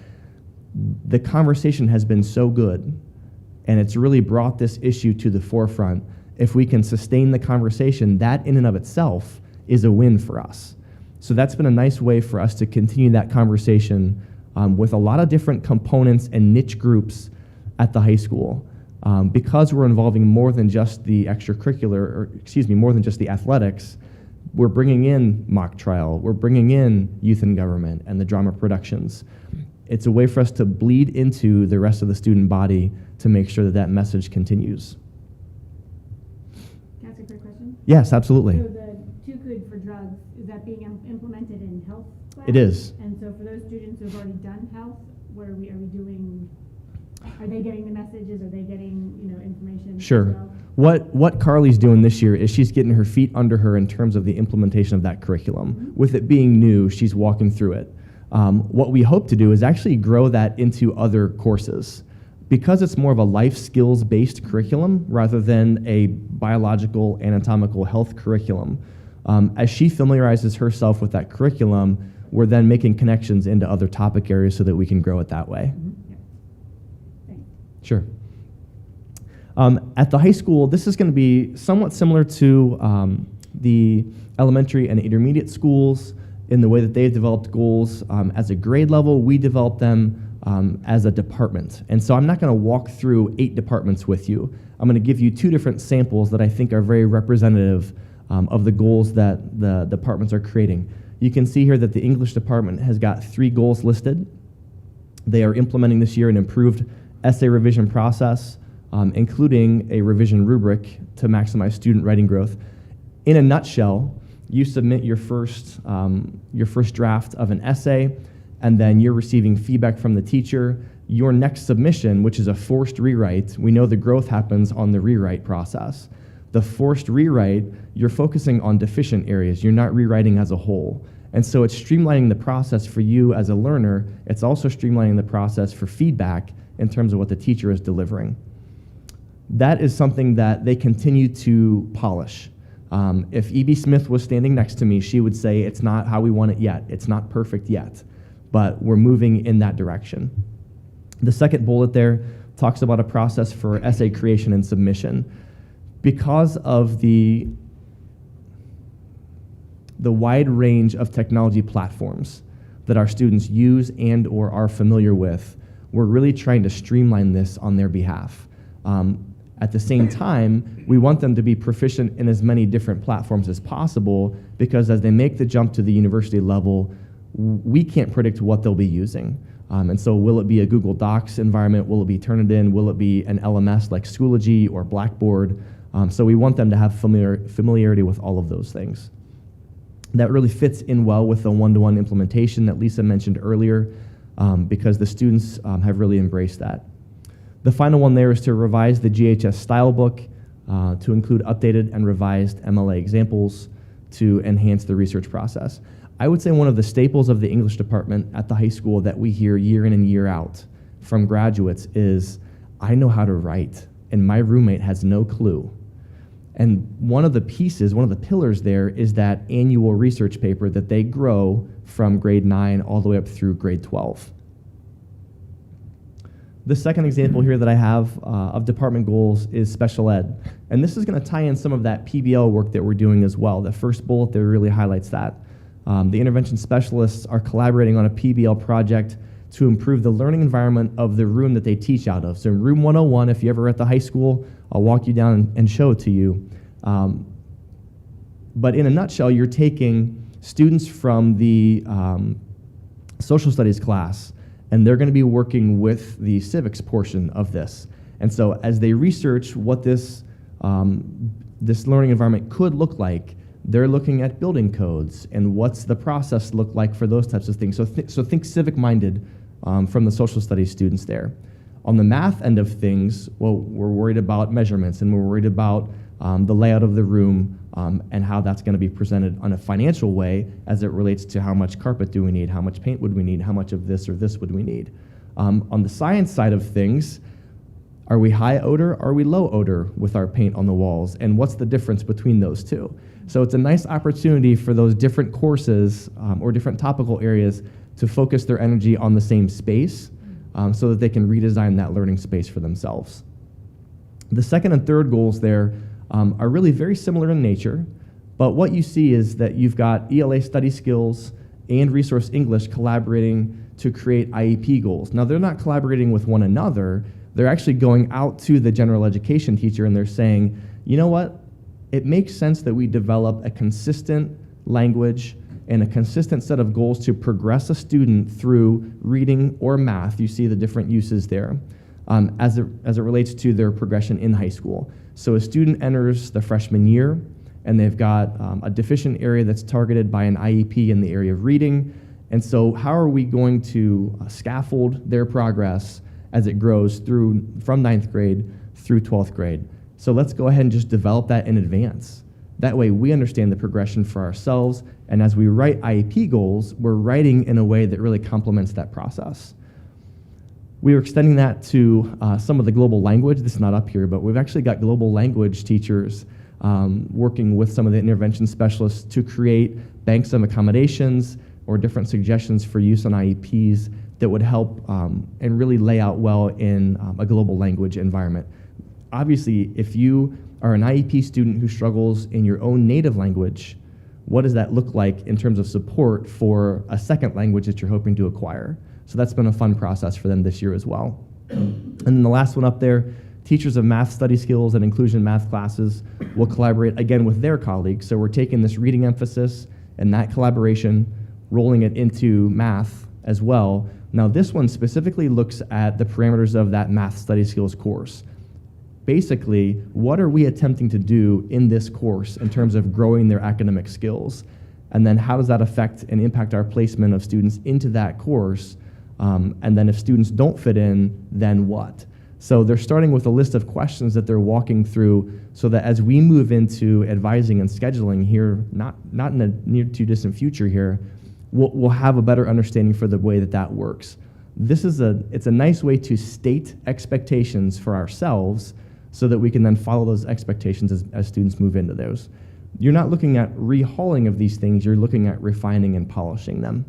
[SPEAKER 9] the conversation has been so good, and it's really brought this issue to the forefront. If we can sustain the conversation, that in and of itself is a win for us. So that's been a nice way for us to continue that conversation with a lot of different components and niche groups at the high school. Because we're involving more than just the more than just the athletics, we're bringing in mock trial, we're bringing in youth in government and the drama productions. It's a way for us to bleed into the rest of the student body to make sure that that message continues.
[SPEAKER 2] Can I ask a quick question?
[SPEAKER 9] Yes, absolutely.
[SPEAKER 2] So the Too Good for Drugs, is that being implemented in health class?
[SPEAKER 9] It is.
[SPEAKER 2] And so for those students who have already done health, what are we doing? Are they getting the messages? Are they getting, information?
[SPEAKER 9] Sure.
[SPEAKER 2] as well?
[SPEAKER 9] What Carly's doing this year is she's getting her feet under her in terms of the implementation of that curriculum.
[SPEAKER 2] Mm-hmm.
[SPEAKER 9] With it being new, she's walking through it. What we hope to do is actually grow that into other courses. Because it's more of a life skills-based curriculum rather than a biological, anatomical health curriculum. As she familiarizes herself with that curriculum, we're then making connections into other topic areas so that we can grow it that way.
[SPEAKER 2] Mm-hmm. Yeah. Thanks.
[SPEAKER 9] Sure. At the high school, this is going to be somewhat similar to the elementary and intermediate schools in the way that they've developed goals. As a grade level, we develop them as a department. And so I'm not going to walk through 8 departments with you. I'm going to give you 2 different samples that I think are very representative of the goals that the departments are creating. You can see here that the English department has got 3 goals listed. They are implementing this year an improved essay revision process, including a revision rubric to maximize student writing growth. In a nutshell, you submit your first draft of an essay, and then you're receiving feedback from the teacher. Your next submission, which is a forced rewrite, we know the growth happens on the rewrite process. The forced rewrite, you're focusing on deficient areas. You're not rewriting as a whole. And so it's streamlining the process for you as a learner. It's also streamlining the process for feedback in terms of what the teacher is delivering. That is something that they continue to polish. If E.B. Smith was standing next to me, she would say, it's not how we want it yet. It's not perfect yet, but we're moving in that direction. The second bullet there talks about a process for essay creation and submission. Because of the wide range of technology platforms that our students use and or are familiar with, we're really trying to streamline this on their behalf. At the same time, we want them to be proficient in as many different platforms as possible, because as they make the jump to the university level, we can't predict what they'll be using. And so will it be a Google Docs environment? Will it be Turnitin? Will it be an LMS like Schoology or Blackboard? So we want them to have familiarity with all of those things. That really fits in well with the one-to-one implementation that Lisa mentioned earlier, because the students have really embraced that. The final one there is to revise the GHS style book to include updated and revised MLA examples to enhance the research process. I would say one of the staples of the English department at the high school that we hear year in and year out from graduates is, I know how to write, and my roommate has no clue. And one of the pillars there is that annual research paper that they grow from grade 9 all the way up through grade 12. The second example here that I have of department goals is special ed. And this is going to tie in some of that PBL work that we're doing as well. The first bullet there really highlights that. The intervention specialists are collaborating on a PBL project to improve the learning environment of the room that they teach out of. So in room 101, if you're ever at the high school, I'll walk you down and show it to you. But in a nutshell, you're taking students from the social studies class, and they're going to be working with the civics portion of this. And so as they research what this learning environment could look like, they're looking at building codes and what's the process look like for those types of things. So think civic-minded from the social studies students there. On the math end of things, well, we're worried about measurements, and we're worried about the layout of the room and how that's going to be presented on a financial way as it relates to how much carpet do we need, how much paint would we need, how much of this or this would we need. On the science side of things, are we high odor, are we low odor with our paint on the walls, and what's the difference between those two? So it's a nice opportunity for those different courses or different topical areas to focus their energy on the same space so that they can redesign that learning space for themselves. The second and third goals there are really very similar in nature, but what you see is that you've got ELA study skills and resource English collaborating to create IEP goals. Now, they're not collaborating with one another. They're actually going out to the general education teacher and they're saying, you know what? It makes sense that we develop a consistent language and a consistent set of goals to progress a student through reading or math. You see the different uses there as it relates to their progression in high school. So a student enters the freshman year and they've got a deficient area that's targeted by an IEP in the area of reading. And so how are we going to scaffold their progress as it grows from 9th grade through 12th grade? So let's go ahead and just develop that in advance. That way we understand the progression for ourselves, and as we write IEP goals, we're writing in a way that really complements that process. We are extending that to some of the global language. This is not up here, but we've actually got global language teachers working with some of the intervention specialists to create banks of accommodations or different suggestions for use on IEPs that would help and really lay out well in a global language environment. Obviously, if you are an IEP student who struggles in your own native language, what does that look like in terms of support for a second language that you're hoping to acquire? So that's been a fun process for them this year as well. And then the last one up there, teachers of math study skills and inclusion math classes will collaborate again with their colleagues. So we're taking this reading emphasis and that collaboration, rolling it into math as well. Now this one specifically looks at the parameters of that math study skills course. Basically, what are we attempting to do in this course in terms of growing their academic skills? And then how does that affect and impact our placement of students into that course? And then if students don't fit in, then what? So they're starting with a list of questions that they're walking through so that as we move into advising and scheduling here, not in the near too distant future here, we'll have a better understanding for the way that works. It's a nice way to state expectations for ourselves so that we can then follow those expectations as students move into those. You're not looking at rehauling of these things, you're looking at refining and polishing them.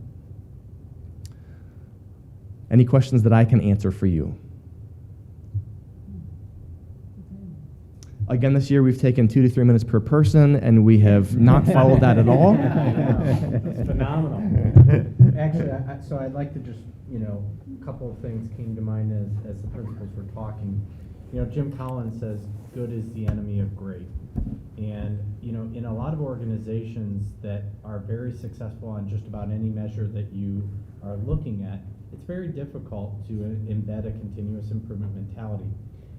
[SPEAKER 9] Any questions that I can answer for you? Again, this year we've taken 2 to 3 minutes per person, and we have not followed that at all.
[SPEAKER 3] It's phenomenal. Actually, so I'd like to just, a couple of things came to mind as the principals were talking. Jim Collins says, good is the enemy of great. And, in a lot of organizations that are very successful on just about any measure that you are looking at, it's very difficult to embed a continuous improvement mentality.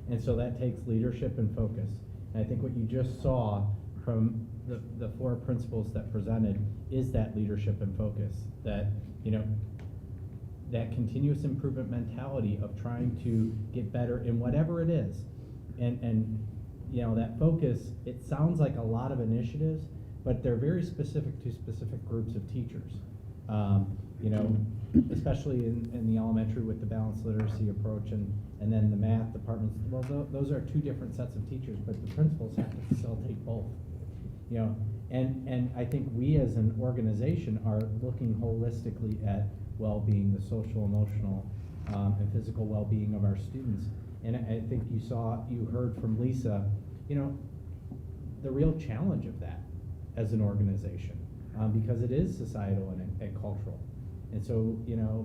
[SPEAKER 3] And so that takes leadership and focus. And I think what you just saw from the 4 principles that presented is that leadership and focus, that, that continuous improvement mentality of trying to get better in whatever it is. And that focus, it sounds like a lot of initiatives, but they're very specific to specific groups of teachers. Especially in the elementary with the balanced literacy approach and then the math departments. Well, those are 2 different sets of teachers, but the principals have to facilitate both. And I think we as an organization are looking holistically at well-being, the social, emotional, and physical well-being of our students. And I think you heard from Lisa, the real challenge of that as an organization, because it is societal and cultural. And so,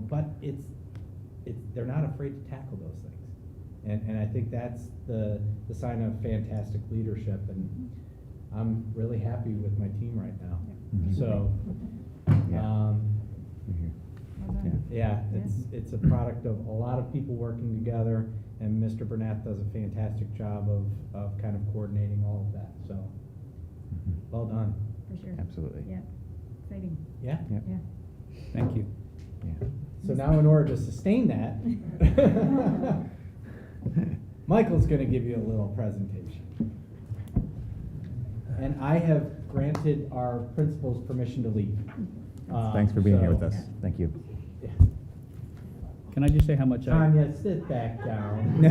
[SPEAKER 3] but they're not afraid to tackle those things. And I think that's the sign of fantastic leadership. And I'm really happy with my team right now.
[SPEAKER 1] Mhm.
[SPEAKER 3] So,
[SPEAKER 1] Yeah.
[SPEAKER 3] yeah, it's a product of a lot of people working together, and Mr. Burnett does a fantastic job of kind of coordinating all of that, so, well done.
[SPEAKER 2] For sure.
[SPEAKER 1] Absolutely.
[SPEAKER 2] Yeah, exciting.
[SPEAKER 3] Yeah?
[SPEAKER 1] Yep.
[SPEAKER 2] Yeah.
[SPEAKER 8] Thank you.
[SPEAKER 1] Yeah.
[SPEAKER 3] So now in order to sustain that, Michael's gonna give you a little presentation. And I have granted our principals permission to leave.
[SPEAKER 1] Thanks for being here with
[SPEAKER 3] So-
[SPEAKER 1] us. Thank you.
[SPEAKER 3] Yeah.
[SPEAKER 8] Can I just say how much I...
[SPEAKER 3] Tanya, sit back down.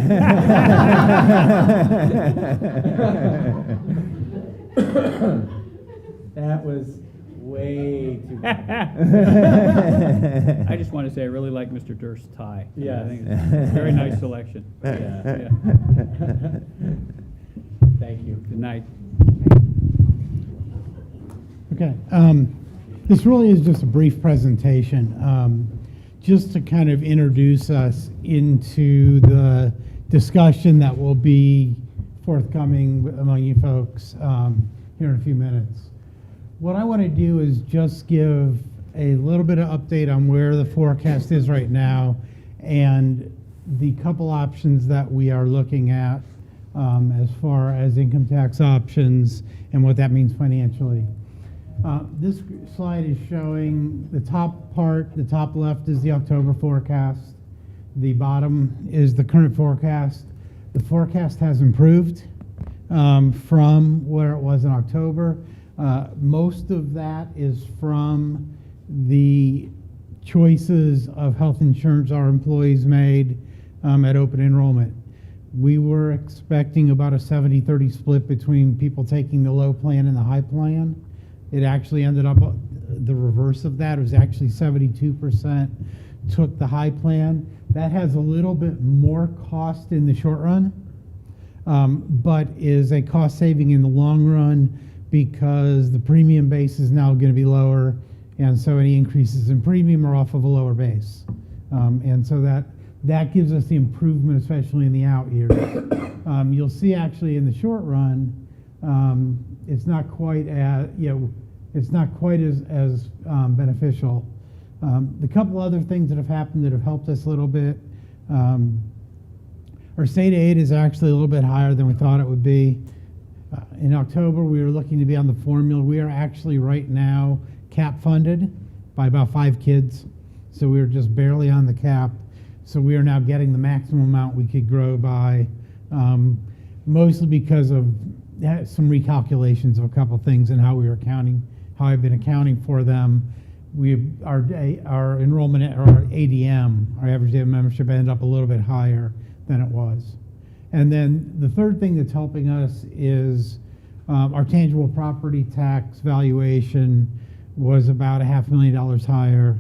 [SPEAKER 3] That was way too bad.
[SPEAKER 8] I just want to say I really like Mr. Durst's tie.
[SPEAKER 3] Yes.
[SPEAKER 8] I think it's a very nice selection.
[SPEAKER 3] Yeah. Thank you.
[SPEAKER 8] Good night.
[SPEAKER 10] Okay, this really is just a brief presentation, just to kind of introduce us into the discussion that will be forthcoming among you folks here in a few minutes. What I want to do is just give a little bit of update on where the forecast is right now and the couple options that we are looking at as far as income tax options and what that means financially. This slide is showing the top part, the top left is the October forecast. The bottom is the current forecast. The forecast has improved from where it was in October. Most of that is from the choices of health insurance our employees made at open enrollment. We were expecting about a 70-30 split between people taking the low plan and the high plan. It actually ended up the reverse of that. It was actually 72% took the high plan. That has a little bit more cost in the short run, but is a cost saving in the long run because the premium base is now going to be lower, and so any increases in premium are off of a lower base. And so that gives us the improvement, especially in the out years. You'll see actually in the short run, it's not quite as, it's not quite as beneficial. The couple other things that have happened that have helped us a little bit, our state aid is actually a little bit higher than we thought it would be. In October, we were looking to be on the formula. We are actually right now cap funded by about 5 kids. So we were just barely on the cap. So we are now getting the maximum amount we could grow by, mostly because of some recalculations of a couple things and how we were accounting, how I've been accounting for them. Our enrollment, or our ADM, our average day of membership, ended up a little bit higher than it was. And then the third thing that's helping us is our tangible property tax valuation was about $500,000 higher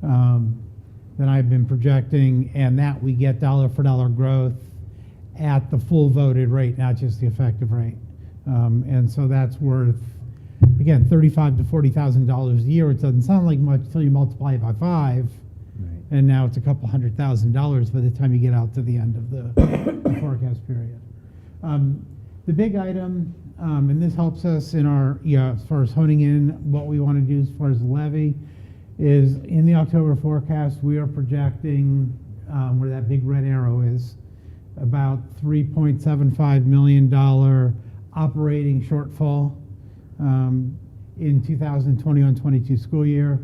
[SPEAKER 10] than I've been projecting, and that we get dollar for dollar growth at the full voted rate, not just the effective rate. And so that's worth, again, $35,000 to $40,000 a year. It doesn't sound like much till you multiply it by 5.
[SPEAKER 1] Right.
[SPEAKER 10] And now it's a couple $100,000 by the time you get out to the end of the forecast period. The big item, and this helps us in our, as far as honing in what we want to do as far as levy, is in the October forecast, we are projecting, where that big red arrow is, about $3.75 million operating shortfall in 2021-22 school year.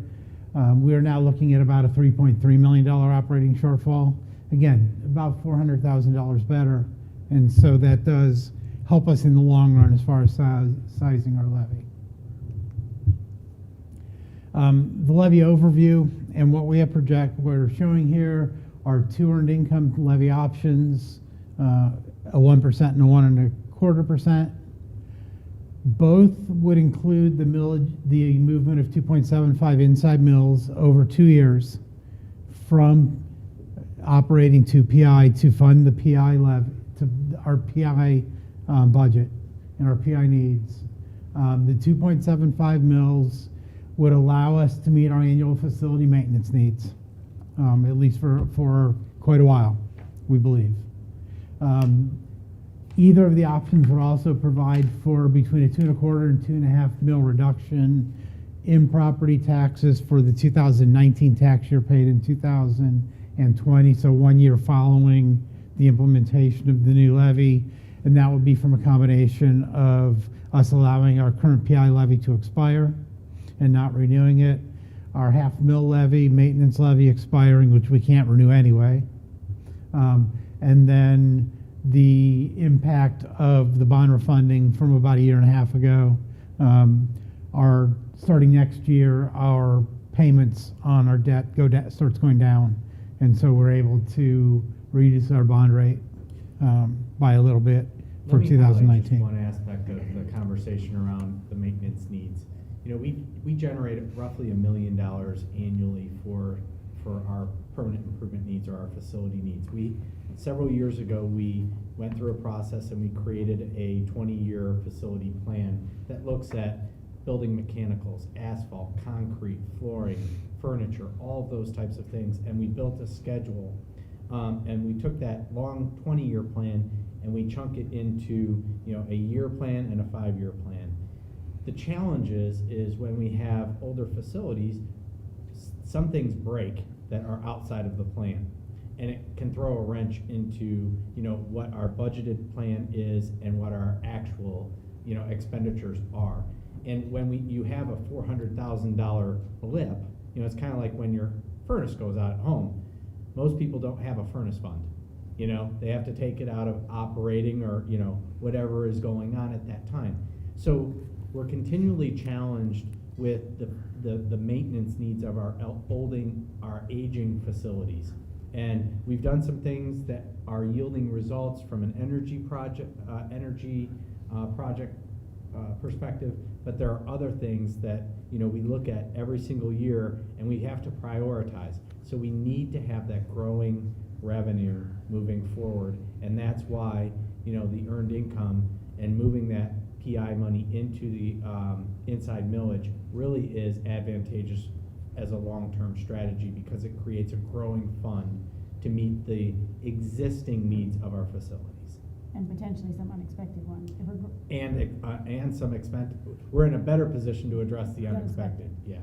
[SPEAKER 10] We are now looking at about a $3.3 million operating shortfall. Again, about $400,000 better, and so that does help us in the long run as far as sizing our levy. The levy overview and what we have we're showing here are 2 earned income levy options, a 1% and a 1.25%. Both would include the movement of 2.75 inside mills over 2 years from operating to PI to fund the PI to our PI budget and our PI needs. The 2.75 mills would allow us to meet our annual facility maintenance needs, at least for quite a while, we believe. Either of the options would also provide for between a 2.25 and 2.5 mil reduction in property taxes for the 2019 tax year paid in 2020, so 1 year following the implementation of the new levy. And that would be from a combination of us allowing our current PI levy to expire and not renewing it, our half mil levy, maintenance levy expiring, which we can't renew anyway, and then the impact of the bond refunding from about 1.5 years ago. Starting next year, our payments on our debt starts going down, and so we're able to reduce our bond rate by a little bit for
[SPEAKER 3] Let me highlight
[SPEAKER 10] 2019.
[SPEAKER 3] just one aspect of the conversation around the maintenance needs. You know, we generate roughly $1 million annually for our permanent improvement needs or our facility needs. Several years ago, we went through a process and we created a 20-year facility plan that looks at building mechanicals, asphalt, concrete, flooring, furniture, all of those types of things, and we built a schedule. And we took that long 20-year plan and we chunk it into, you know, a year plan and a 5-year plan. The challenge is when we have older facilities, some things break that are outside of the plan, and it can throw a wrench into, you know, what our budgeted plan is and what our actual, you know, expenditures are. And when you have a $400,000 blip, you know, it's kind of like when your furnace goes out at home. Most people don't have a furnace fund. You know, they have to take it out of operating or, you know, whatever is going on at that time. So we're continually challenged with the maintenance needs of our aging facilities. And we've done some things that are yielding results from an energy project perspective, but there are other things that, you know, we look at every single year and we have to prioritize. So we need to have that growing revenue moving forward, and that's why, you know, the earned income and moving that PI money into the inside millage really is advantageous as a long-term strategy, because it creates a growing fund to meet the existing needs of our facilities.
[SPEAKER 1] And potentially some unexpected ones. If we're
[SPEAKER 3] And some expected. We're in a better position to address the unexpected. Yeah.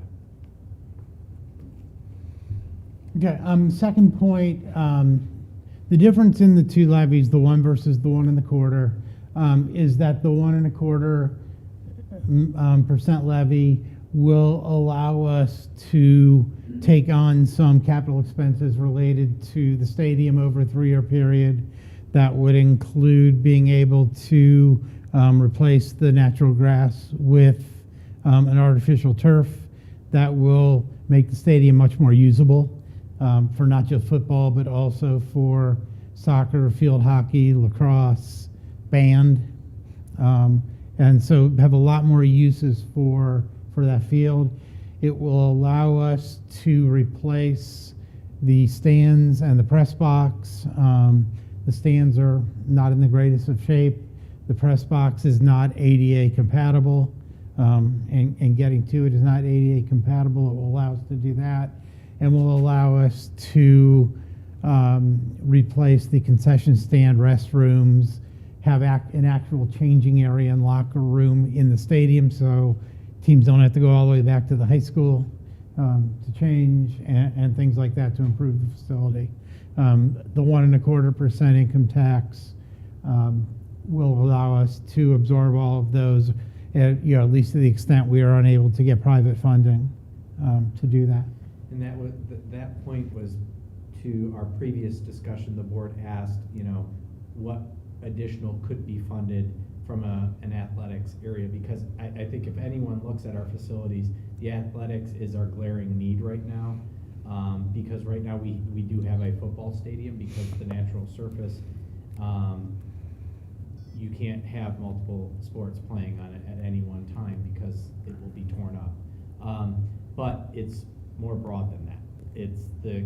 [SPEAKER 10] Okay, second point, the difference in the two levies, the 1 versus the 1 1/4, is that the 1 1/4% levy will allow us to take on some capital expenses related to the stadium over a 3-year period. That would include being able to replace the natural grass with an artificial turf that will make the stadium much more usable for not just football, but also for soccer, field hockey, lacrosse, band. And so have a lot more uses for that field. It will allow us to replace the stands and the press box. The stands are not in the greatest of shape. The press box is not ADA compatible, and getting to it is not ADA compatible. It will allow us to do that, and will allow us to replace the concession stand, restrooms, have an actual changing area and locker room in the stadium, so teams don't have to go all the way back to the high school to change, and things like that to improve the facility. The 1 1/4% income tax will allow us to absorb all of those, at least to the extent we are unable to get private funding to do that.
[SPEAKER 3] And that point was to our previous discussion. The board asked, you know, what additional could be funded from an athletics area, because I think if anyone looks at our facilities, the athletics is our glaring need right now. Because right now we do have a football stadium, because the natural surface, you can't have multiple sports playing on it at any one time because it will be torn up. But it's more broad than that. It's the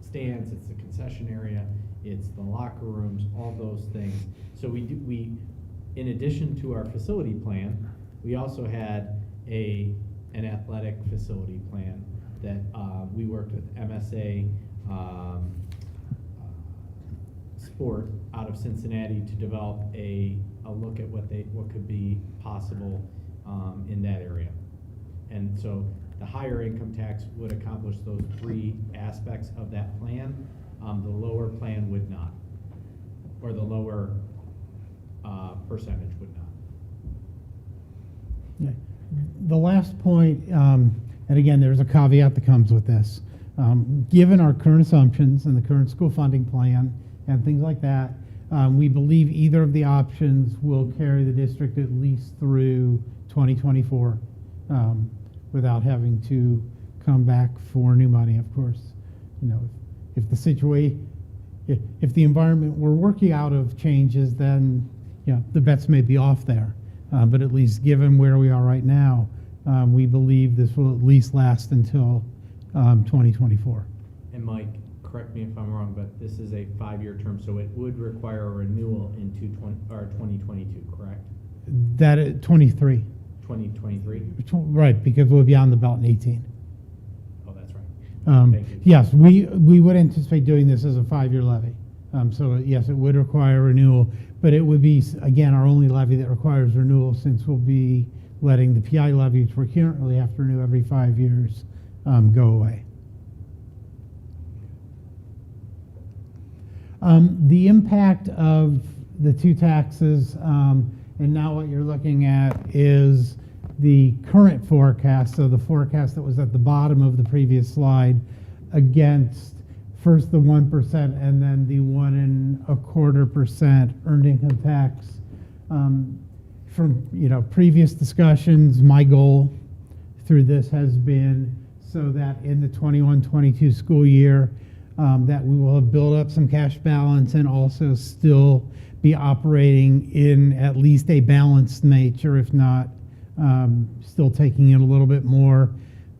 [SPEAKER 3] stands, it's the concession area, it's the locker rooms, all those things. So we in addition to our facility plan, we also had an athletic facility plan that we worked with MSA sport out of Cincinnati to develop a look at what could be possible in that area. And so the higher income tax would accomplish those three aspects of that plan. The lower plan would not, or the lower percentage would not.
[SPEAKER 10] Okay. The last point, and again, there's a caveat that comes with this. Given our current assumptions and the current school funding plan and things like that, we believe either of the options will carry the district at least through 2024 without having to come back for new money, of course. You know, if the situation, if the environment we're working out of changes, then the bets may be off there. But at least given where we are right now, we believe this will at least last until 2024.
[SPEAKER 3] And Mike, correct me if I'm wrong, but this is a 5-year term, so it would require a renewal in 2022, correct?
[SPEAKER 10] That at 23.
[SPEAKER 3] 2023?
[SPEAKER 10] Right, because we'll be on the belt in 18.
[SPEAKER 3] Oh, that's right. Thank you.
[SPEAKER 10] Yes, we would anticipate doing this as a 5-year levy. So yes, it would require renewal, but it would be, again, our only levy that requires renewal, since we'll be letting the PI levy, which we currently have to renew every 5 years, go away. The impact of the two taxes, and now what you're looking at is the current forecast, so the forecast that was at the bottom of the previous slide, against first the 1% and then the 1.25% earned income tax. From previous discussions, my goal through this has been so that in the 21-22 school year, that we will have built up some cash balance and also still be operating in at least a balanced nature, if not still taking in a little bit more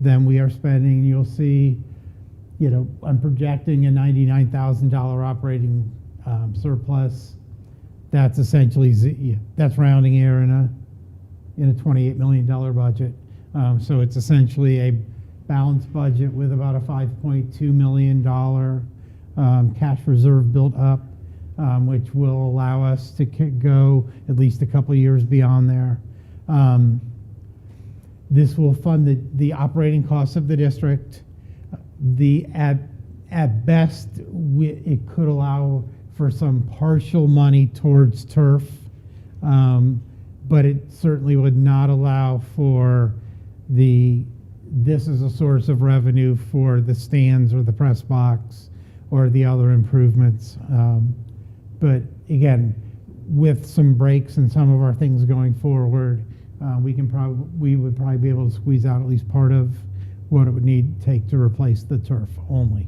[SPEAKER 10] than we are spending. You'll see, I'm projecting a $99,000 operating surplus. That's essentially, that's rounding error in a $28 million budget. So it's essentially a balanced budget with about a $5.2 million cash reserve built up, which will allow us to go at least a couple years beyond there. This will fund the operating costs of the district. At best, it could allow for some partial money towards turf, but it certainly would not allow for this is a source of revenue for the stands or the press box or the other improvements. But again, with some breaks in some of our things going forward, we would probably be able to squeeze out at least part of what it would take to replace the turf only.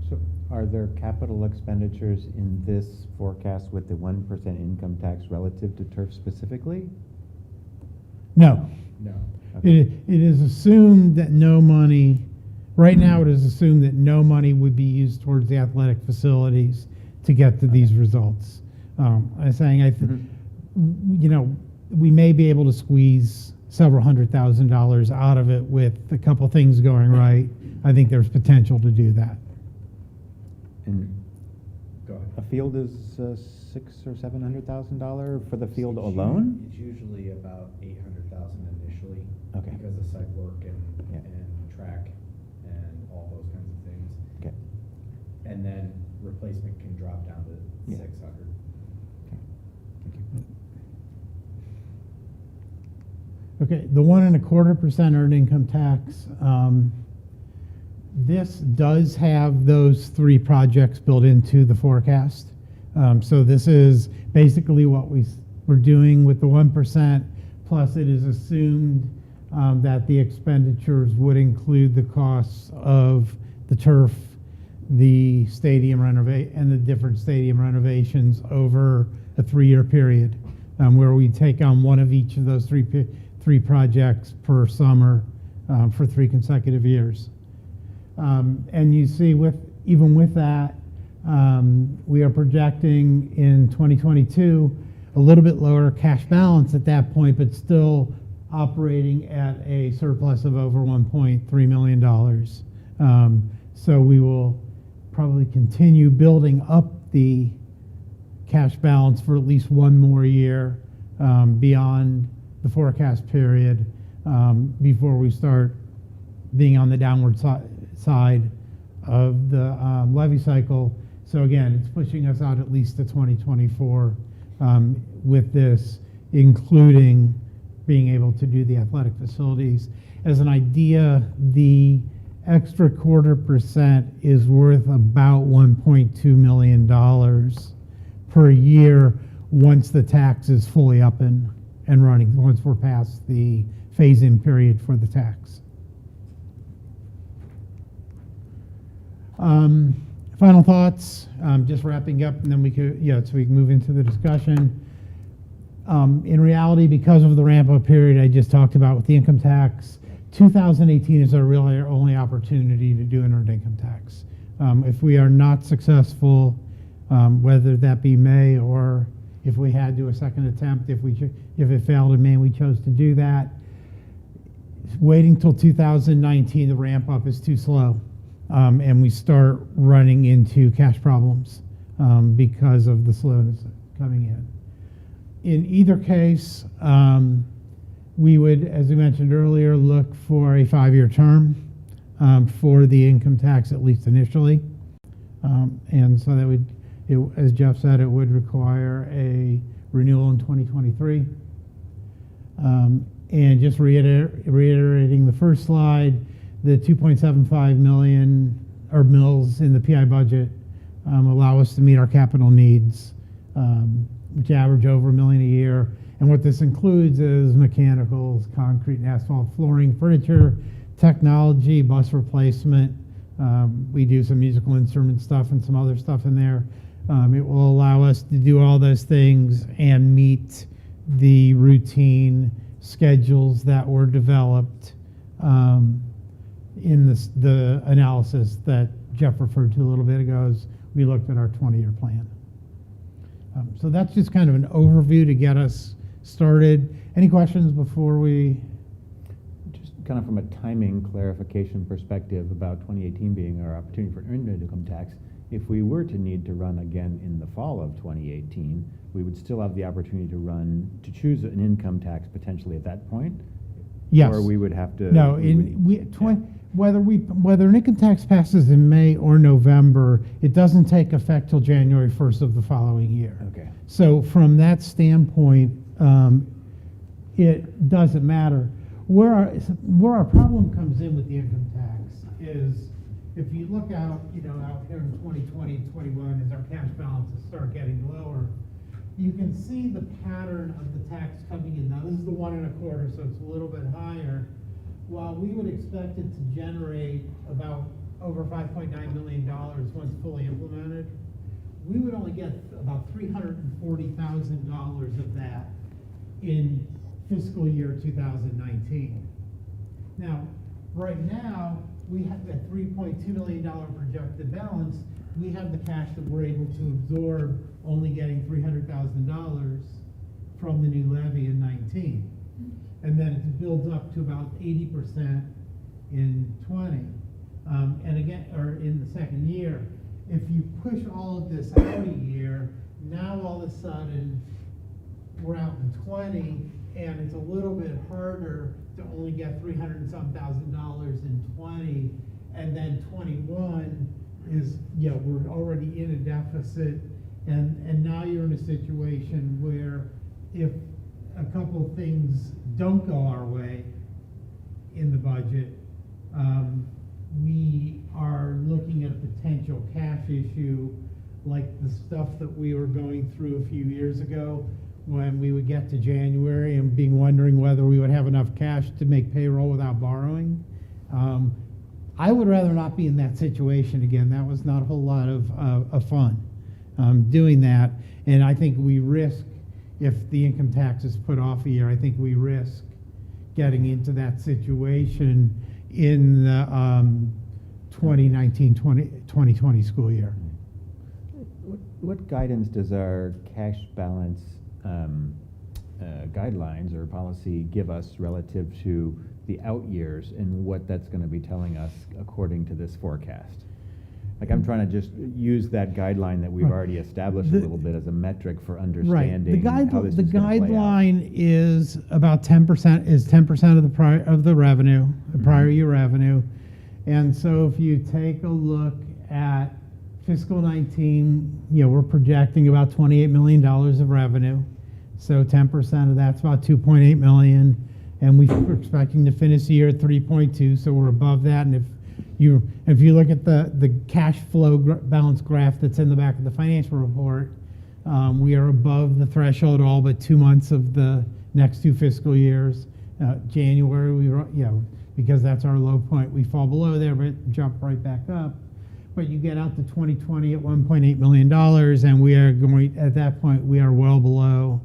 [SPEAKER 11] So are there capital expenditures in this forecast with the 1% income tax relative to turf specifically?
[SPEAKER 10] No.
[SPEAKER 3] No.
[SPEAKER 10] Okay. It is assumed that no money, right now it is assumed that no money would be used towards the athletic facilities to get to these results. I'm saying, we may be able to squeeze several $100,000 out of it with a couple things going right. I think there's potential to do that.
[SPEAKER 11] And
[SPEAKER 3] Go ahead.
[SPEAKER 11] a field is $600,000 or $700,000 for the field alone?
[SPEAKER 3] It's usually about $800,000 initially.
[SPEAKER 11] Okay.
[SPEAKER 3] Because of site work and
[SPEAKER 11] Yeah.
[SPEAKER 3] track and all those kinds of things.
[SPEAKER 11] Okay.
[SPEAKER 3] And then replacement can drop down to
[SPEAKER 11] Yeah.
[SPEAKER 3] 600.
[SPEAKER 11] Thank you.
[SPEAKER 10] Okay, the 1.25% earned income tax. This does have those three projects built into the forecast. So this is basically what we're doing with the 1%, plus it is assumed that the expenditures would include the costs of the turf, the stadium and the different stadium renovations over a 3-year period, where we take on one of each of those three projects per summer for 3 consecutive years. And you see, even with that, we are projecting in 2022 a little bit lower cash balance at that point, but still operating at a surplus of over $1.3 million. So we will probably continue building up the cash balance for at least one more year beyond the forecast period before we start being on the downward side of the levy cycle. So again, it's pushing us out at least to 2024 with this, including being able to do the athletic facilities. As an idea, the extra 0.25% is worth about $1.2 million per year once the tax is fully up and running, once we're past the phase-in period for the tax. Final thoughts, just wrapping up, and then we could, so we can move into the discussion. In reality, because of the ramp-up period I just talked about with the income tax, 2018 is our really our only opportunity to do an earned income tax. If we are not successful, whether that be May or if we had to do a second attempt, if it failed in May and we chose to do that, waiting till 2019, the ramp-up is too slow. And we start running into cash problems because of the slowness coming in. In either case, we would, as we mentioned earlier, look for a 5-year term for the income tax, at least initially. And so that would, as Jeff said, it would require a renewal in 2023. And just reiterating the first slide, the 2.75 million or mills in the PI budget allow us to meet our capital needs, which average over $1 million a year. And what this includes is mechanicals, concrete and asphalt flooring, furniture, technology, bus replacement. We do some musical instrument stuff and some other stuff in there. It will allow us to do all those things and meet the routine schedules that were developed in the analysis that Jeff referred to a little bit ago as we looked at our 20-year plan. So that's just kind of an overview to get us started. Any questions before we?
[SPEAKER 11] Just kind of from a timing clarification perspective about 2018 being our opportunity for earned income tax, if we were to need to run again in the fall of 2018, we would still have the opportunity to choose an income tax potentially at that point?
[SPEAKER 10] Yes.
[SPEAKER 11] Or we would have to...
[SPEAKER 10] No, whether an income tax passes in May or November, it doesn't take effect till January 1st of the following year.
[SPEAKER 11] Okay.
[SPEAKER 10] So from that standpoint, it doesn't matter. Where our problem comes in with the income tax is if you look out, out here in 2020 and 21 as our cash balances start getting lower, you can see the pattern of the tax coming in. Now this is the 1 1/4, so it's a little bit higher. While we would expect it to generate about over $5.9 million once fully implemented, we would only get about $340,000 of that in fiscal year 2019. Now, right now, we have that $3.2 million projected balance. We have the cash that we're able to absorb, only getting $300,000 from the new levy in 19. And then it builds up to about 80% in 20. And again, or in the second year, if you push all of this out a year, now all of a sudden we're out in 20, and it's a little bit harder to only get $300 and some thousand in 20, and then 21 is, we're already in a deficit, and now you're in a situation where if a couple of things don't go our way in the budget, we are looking at a potential cash issue like the stuff that we were going through a few years ago when we would get to January and wondering whether we would have enough cash to make payroll without borrowing. I would rather not be in that situation again. That was not a whole lot of fun doing that, and I think we risk, if the income tax is put off a year, I think we risk getting into that situation in the 2019-2020 school year.
[SPEAKER 11] What guidance does our cash balance guidelines or policy give us relative to the out years and what that's going to be telling us according to this forecast? Like, I'm trying to just use that guideline that we've
[SPEAKER 10] Right.
[SPEAKER 11] already established a
[SPEAKER 10] The-
[SPEAKER 11] little bit as a metric for
[SPEAKER 10] Right.
[SPEAKER 11] understanding how this
[SPEAKER 10] The
[SPEAKER 11] is gonna play out.
[SPEAKER 10] guideline is about 10%, is 10% of the revenue, the prior
[SPEAKER 11] Mhm.
[SPEAKER 10] year revenue. And so if you take a look at fiscal 19, we're projecting about $28 million of revenue. So 10% of that's about 2.8 million. And we're expecting to finish the year at 3.2, so we're above that. And if you look at the cash flow balance graph that's in the back of the financial report, we are above the threshold all but 2 months of the next 2 fiscal years. January, because that's our low point, we fall below there, but jump right back up. But you get out to 2020 at $1.8 million, and we are going, at that point, we are well below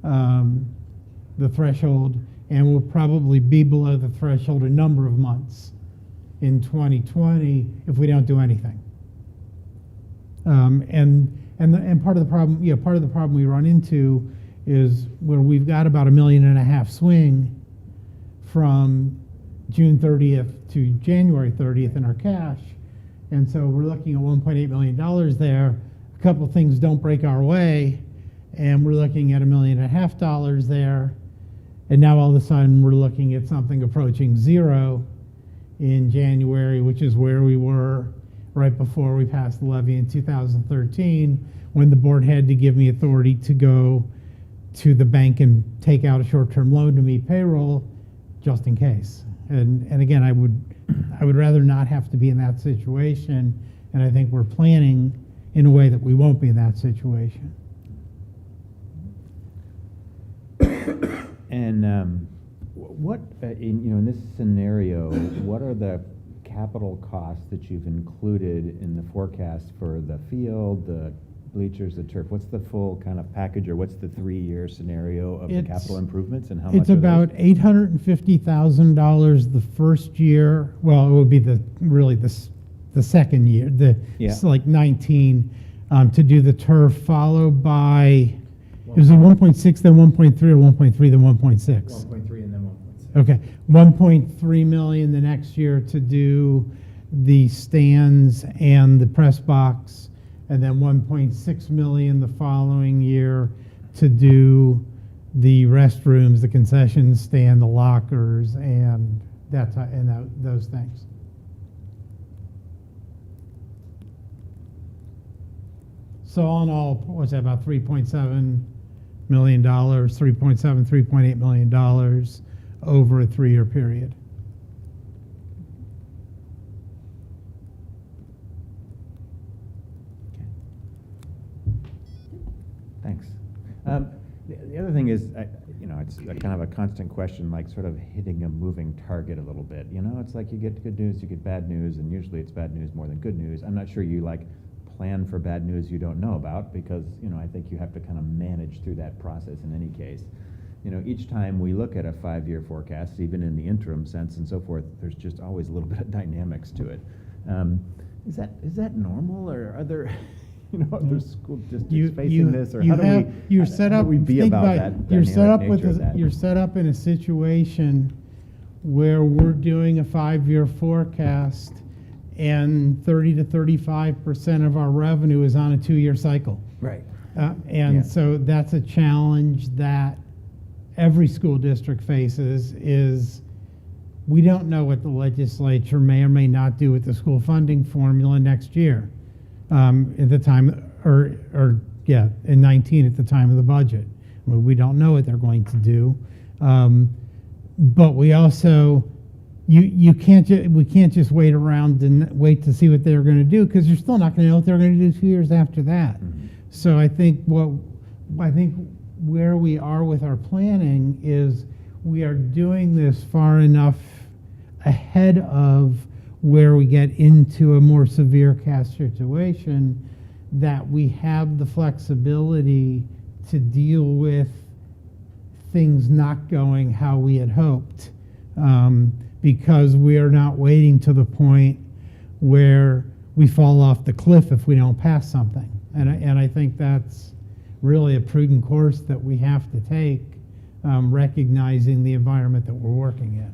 [SPEAKER 10] the threshold, and we'll probably be below the threshold a number of months in 2020 if we don't do anything. And part of the problem we run into is where we've got about $1.5 million swing from June 30th to January 30th in our cash. And so we're looking at $1.8 million there. A couple things don't break our way, and we're looking at $1.5 million there. And now all of a sudden we're looking at something approaching zero in January, which is where we were right before we passed the levy in 2013, when the board had to give me authority to go to the bank and take out a short-term loan to meet payroll, just in case. And again, I would rather not have to be in that situation, and I think we're planning in a way that we won't be in that situation.
[SPEAKER 11] And what, in this scenario, what are the capital costs that you've included in the forecast for the field, the bleachers, the turf? What's the full kind of package, or what's the 3-year scenario of the capital improvements, and how much?
[SPEAKER 10] It's about $850,000 the first year. Well, it would be the second year, it's like 19 to do the turf, followed by, it was a 1.6, then 1.3, or 1.3, then 1.6.
[SPEAKER 3] 1.3 and then 1.6.
[SPEAKER 10] Okay, 1.3 million the next year to do the stands and the press box, and then 1.6 million the following year to do the restrooms, the concession stand, the lockers, and those things. So all in all, what's that, about $3.7 million, $3.8 million over a 3-year period.
[SPEAKER 11] Thanks. The other thing is, it's a kind of a constant question, like sort of hitting a moving target a little bit. It's like you get good news, you get bad news, and usually it's bad news more than good news. I'm not sure you plan for bad news you don't know about, because I think you have to kind of manage through that process in any case. Each time we look at a 5-year forecast, even in the interim sense and so forth, there's just always a little bit of dynamics to it. Is that normal, or are there other school districts facing this, or how do we be about that?
[SPEAKER 10] You're set up in a situation where we're doing a 5-year forecast, and 30 to 35% of our revenue is on a 2-year cycle.
[SPEAKER 11] Right.
[SPEAKER 10] So that's a challenge that every school district faces, is we don't know what the legislature may or may not do with the school funding formula next year. At the time, in 19 at the time of the budget. We don't know what they're going to do. But we also, we can't just wait around and wait to see what they're going to do, because you're still not going to know what they're going to do 2 years after that. Mm-hmm. So I think where we are with our planning is we are doing this far enough ahead of where we get into a more severe cash situation that we have the flexibility to deal with things not going how we had hoped, because we are not waiting to the point where we fall off the cliff if we don't pass something. And I think that's really a prudent course that we have to take, recognizing the environment that we're working in.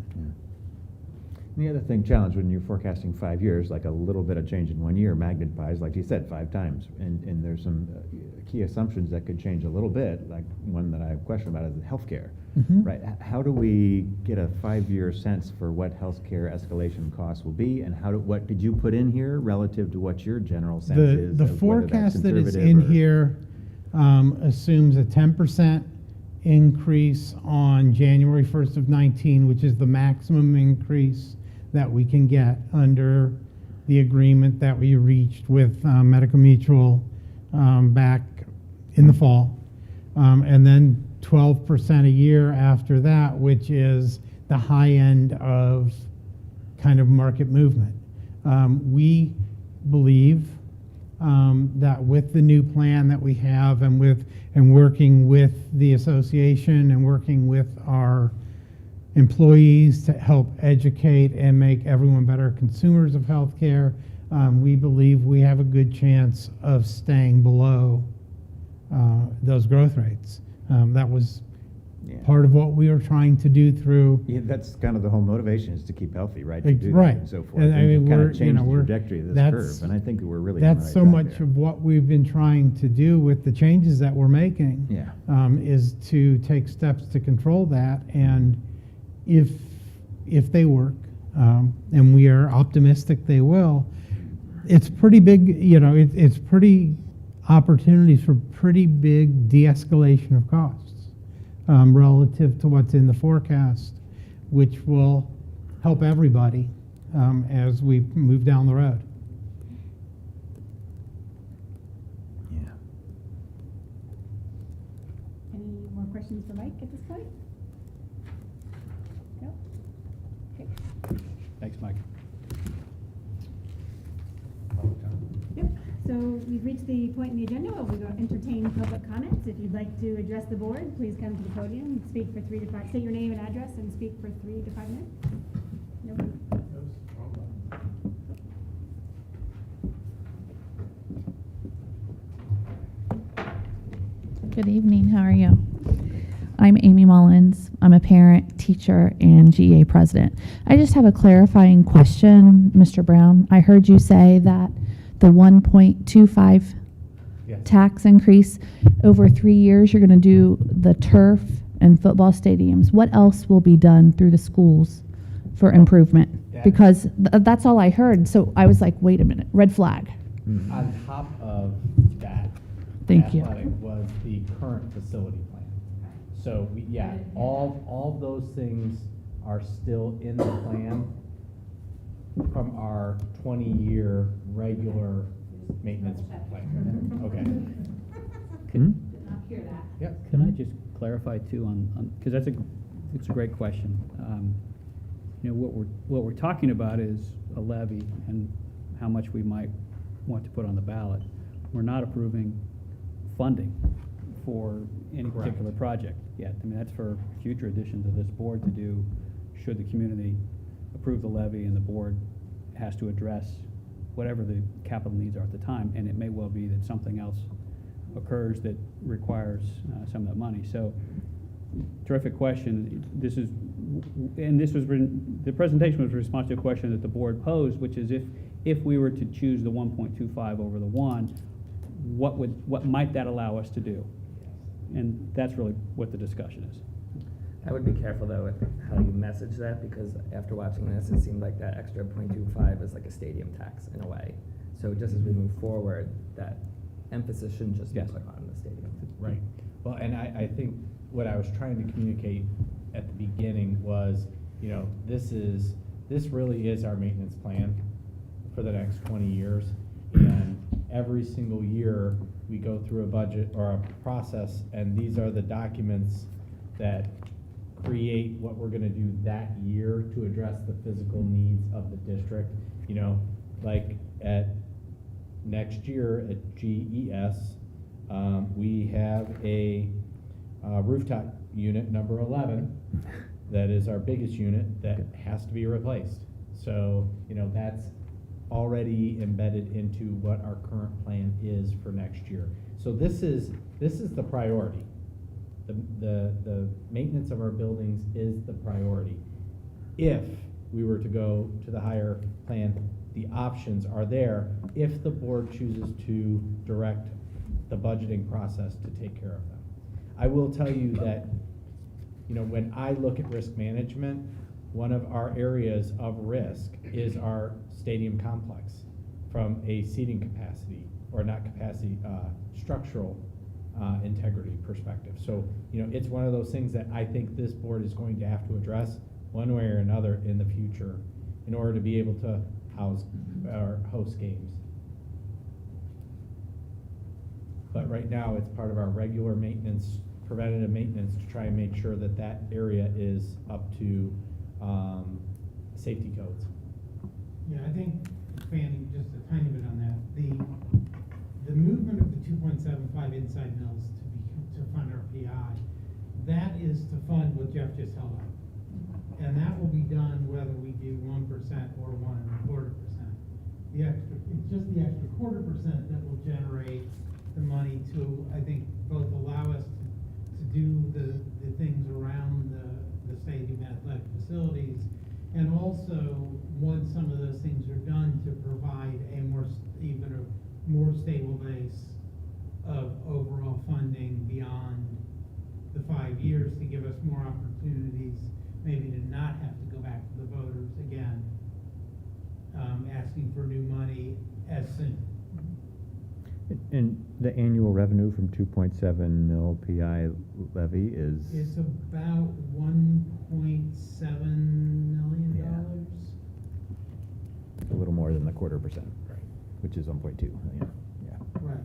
[SPEAKER 11] And the other thing, challenge when you're forecasting 5 years, like a little bit of change in 1 year magnifies, like you said, 5 times. And there's some key assumptions that could change a little bit, like one that I have a question about is healthcare,
[SPEAKER 10] Mhm.
[SPEAKER 11] right? How do we get a 5-year sense for what healthcare escalation costs will be, and what did you put in here relative to what your general sense is?
[SPEAKER 10] The
[SPEAKER 11] of whether that's
[SPEAKER 10] forecast that is
[SPEAKER 11] conservative
[SPEAKER 10] in
[SPEAKER 11] or-
[SPEAKER 10] here assumes a 10% increase on January 1st of 19, which is the maximum increase that we can get under the agreement that we reached with Medical Mutual back in the fall. And then 12% a year after that, which is the high end of kind of market movement. We believe that with the new plan that we have and working with the association and working with our employees to help educate and make everyone better consumers of healthcare, we believe we have a good chance of staying below those growth rates. That was
[SPEAKER 11] Yeah.
[SPEAKER 10] part of what we were trying to do through.
[SPEAKER 11] Yeah, that's kind of the whole motivation, is to keep healthy, right? To do that
[SPEAKER 10] Right.
[SPEAKER 11] and so forth.
[SPEAKER 10] And I mean,
[SPEAKER 11] kind
[SPEAKER 10] we're,
[SPEAKER 11] of change the
[SPEAKER 10] we're-
[SPEAKER 11] trajectory of this
[SPEAKER 10] that's-
[SPEAKER 11] curve, and I think we're really on the
[SPEAKER 10] That's
[SPEAKER 11] right
[SPEAKER 10] so
[SPEAKER 11] track
[SPEAKER 10] much
[SPEAKER 11] there.
[SPEAKER 10] of what we've been trying to do with the changes that we're making.
[SPEAKER 11] Yeah.
[SPEAKER 10] Is to take steps to control that, and if they work, and we are optimistic they will, it's pretty big, it's pretty opportunities for pretty big de-escalation of costs relative to what's in the forecast, which will help everybody as we move down the road.
[SPEAKER 11] Yeah.
[SPEAKER 2] Any more questions for Mike at this point? No? Okay.
[SPEAKER 8] Thanks, Mike.
[SPEAKER 2] Yep, so we've reached the point in the agenda where we're going to entertain public comments. If you'd like to address the board, please come to the podium and speak for 3 to 5, say your name and address and speak for 3 to 5 minutes. Nobody?
[SPEAKER 12] Good evening, how are you? I'm Amy Mullins. I'm a parent, teacher, and GA president. I just have a clarifying question, Mr. Brown. I heard you say that the 1.25 tax increase over 3 years, you're going to do the turf and football stadiums. What else will be done through the schools for improvement? Because that's all I heard. So I was like, wait a minute, red flag.
[SPEAKER 3] On top of that,
[SPEAKER 12] Thank you.
[SPEAKER 3] athletic was the current facility plan. So, all those things are still in the plan from our 20-year regular maintenance plan. Okay. Yep.
[SPEAKER 8] Can I just clarify too on, because it's a great question. What we're talking about is a levy and how much we might want to put on the ballot. We're not approving funding for any particular project yet. I mean, that's for future editions of this board to do, should the community approve the levy and the board has to address whatever the capital needs are at the time, and it may well be that something else occurs that requires some of that money. So, terrific question. The presentation was a response to a question that the board posed, which is if we were to choose the 1.25 over the 1, what might that allow us to do? And that's really what the discussion is.
[SPEAKER 4] I would be careful though with how you message that, because after watching this, it seemed like that extra 0.25 is like a stadium tax in a way. So just as we move forward, that emphasis shouldn't just be put on the stadium.
[SPEAKER 3] Right. Well, and I think what I was trying to communicate at the beginning was, this really is our maintenance plan for the next 20 years. And every single year, we go through a budget or a process, and these are the documents that create what we're going to do that year to address the physical needs of the district. Like at next year at GES, we have a rooftop unit number 11 that is our biggest unit that has to be replaced. So, that's already embedded into what our current plan is for next year. So this is the priority. The maintenance of our buildings is the priority. If we were to go to the higher plan, the options are there if the board chooses to direct the budgeting process to take care of them. I will tell you that, when I look at risk management, one of our areas of risk is our stadium complex from a seating capacity, or not capacity, structural integrity perspective. So, it's one of those things that I think this board is going to have to address one way or another in the future in order to be able to house or host games. But right now, it's part of our regular maintenance, preventative maintenance, to try and make sure that that area is up to safety codes.
[SPEAKER 10] Yeah, I think, expanding just a tiny bit on that, the movement of the 2.75 inside mills to fund our PI, that is to fund what Jeff just held up. And that will be done whether we do 1% or 1.25%. It's just the extra 0.25% that will generate the money to, I think, both allow us to do the things around the stadium athletic facilities, and also, once some of those things are done, to provide even a more stable base of overall funding beyond the 5 years, to give us more opportunities maybe to not have to go back to the voters again, asking for new money as soon.
[SPEAKER 11] And the annual revenue from 2.7 mil PI levy is?
[SPEAKER 10] It's about $1.7 million.
[SPEAKER 11] A little more than the 0.25%, right? Which is 1.2 million. Yeah.
[SPEAKER 10] Right.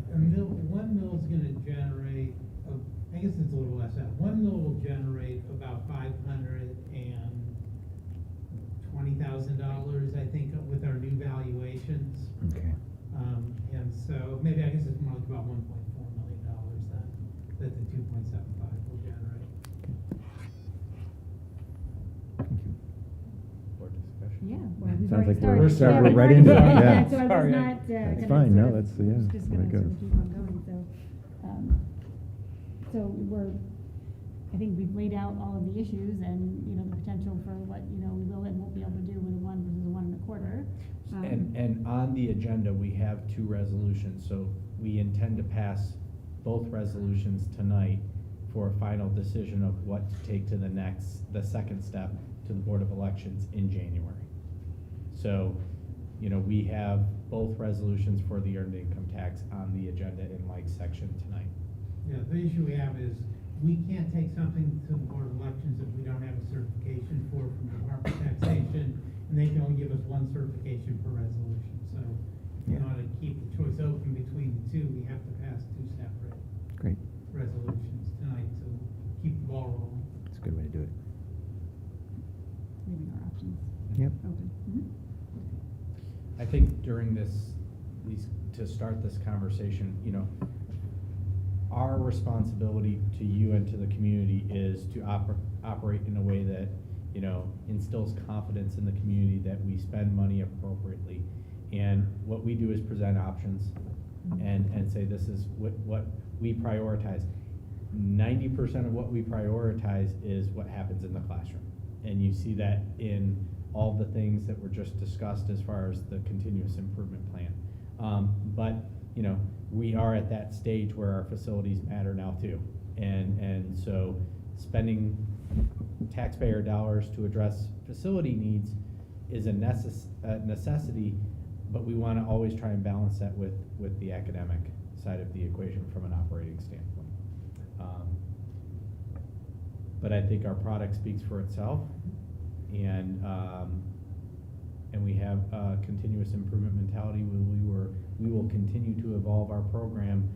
[SPEAKER 10] One mill is going to generate, I guess it's a little less than that. One mill will generate about $520,000, I think, with our new valuations.
[SPEAKER 11] Okay.
[SPEAKER 10] And so maybe, I guess it's more like about $1.4 million then that the 2.75 will generate.
[SPEAKER 11] Thank you.
[SPEAKER 3] Board discussion?
[SPEAKER 2] Yeah, well, we've
[SPEAKER 11] Sounds
[SPEAKER 2] already
[SPEAKER 11] like we're
[SPEAKER 2] started.
[SPEAKER 11] we're
[SPEAKER 2] we've
[SPEAKER 11] right
[SPEAKER 2] already
[SPEAKER 11] into it,
[SPEAKER 2] started.
[SPEAKER 11] yeah.
[SPEAKER 2] So I was
[SPEAKER 11] Sorry.
[SPEAKER 2] not,
[SPEAKER 11] That's
[SPEAKER 2] gonna
[SPEAKER 11] fine, no,
[SPEAKER 2] sort of-
[SPEAKER 11] that's, yeah,
[SPEAKER 2] was just
[SPEAKER 11] there
[SPEAKER 2] gonna
[SPEAKER 11] it
[SPEAKER 2] sort of
[SPEAKER 11] goes.
[SPEAKER 2] keep on going, so I think we've laid out all of the issues and, the potential for what, we will and won't be able to do with a 1 versus a 1.25.
[SPEAKER 3] And on the agenda, we have 2 resolutions, so we intend to pass both resolutions tonight for a final decision of what to take to the second step to the Board of Elections in January. So, we have both resolutions for the earned income tax on the agenda in Mike's section tonight.
[SPEAKER 10] Yeah, the issue we have is we can't take something to the Board of Elections if we don't have a certification from the Department of Taxation, and they can only give us 1 certification per resolution. So in order to keep the choice open between the 2, we have to pass 2 separate
[SPEAKER 11] Great.
[SPEAKER 10] resolutions tonight to keep the ball rolling.
[SPEAKER 11] That's a good way to do it.
[SPEAKER 2] Leaving our options
[SPEAKER 11] Yep.
[SPEAKER 2] open.
[SPEAKER 3] I think during to start this conversation, our responsibility to you and to the community is to operate in a way that, instills confidence in the community that we spend money appropriately. And what we do is present options and say this is what we prioritize. 90% of what we prioritize is what happens in the classroom. And you see that in all the things that were just discussed as far as the continuous improvement plan. But we are at that stage where our facilities matter now too. And so spending taxpayer dollars to address facility needs is a necessity, but we want to always try and balance that with the academic side of the equation from an operating standpoint. But I think our product speaks for itself, and we have a continuous improvement mentality. We will continue to evolve our program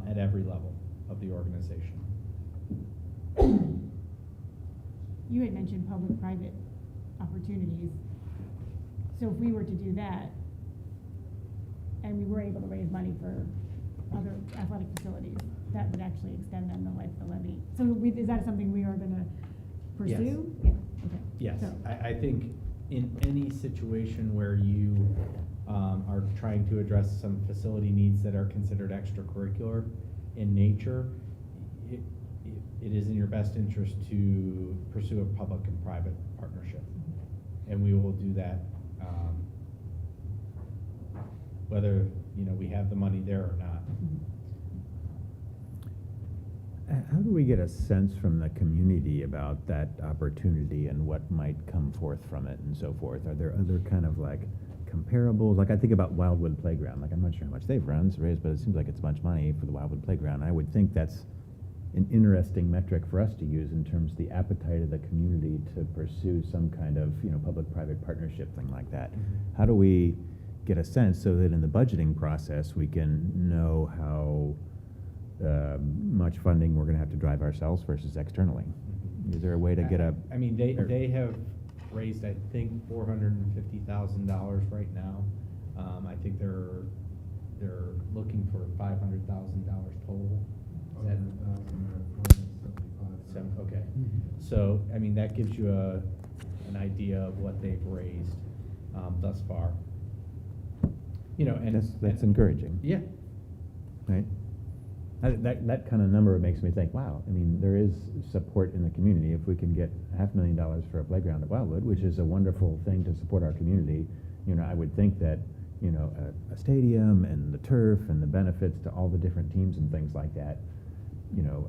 [SPEAKER 3] at every level of the organization.
[SPEAKER 2] You had mentioned public-private opportunities. So if we were to do that, and we were able to raise money for other athletic facilities, that would actually extend then the life of the levy. So is that something we are gonna pursue?
[SPEAKER 3] Yes.
[SPEAKER 2] Yeah, okay.
[SPEAKER 3] Yes,
[SPEAKER 2] So-
[SPEAKER 3] I think in any situation where you are trying to address some facility needs that are considered extracurricular in nature, it is in your best interest to pursue a public and private partnership. and we will do that, whether, we have the money there or not.
[SPEAKER 11] How do we get a sense from the community about that opportunity and what might come forth from it and so forth? Are there other kind of like comparables? Like I think about Wildwood Playground. Like I'm not sure how much they've raised, but it seems like it's much money for the Wildwood Playground. I would think that's an interesting metric for us to use in terms of the appetite of the community to pursue some kind of, public-private partnership thing like that. How do we get a sense so that in the budgeting process we can know how much funding we're going to have to drive ourselves versus externally? Is there a way to get a?
[SPEAKER 3] I mean, they have raised, I think, $450,000 right now. I think they're looking for $500,000 total. Is that seven? Okay. So, I mean, that gives you an idea of what they've raised thus far. And
[SPEAKER 11] That's encouraging.
[SPEAKER 3] Yeah.
[SPEAKER 11] Right. That kind of number makes me think, wow, I mean, there is support in the community. If we can get $500,000 for a playground at Wildwood, which is a wonderful thing to support our community, I would think that, a stadium and the turf and the benefits to all the different teams and things like that,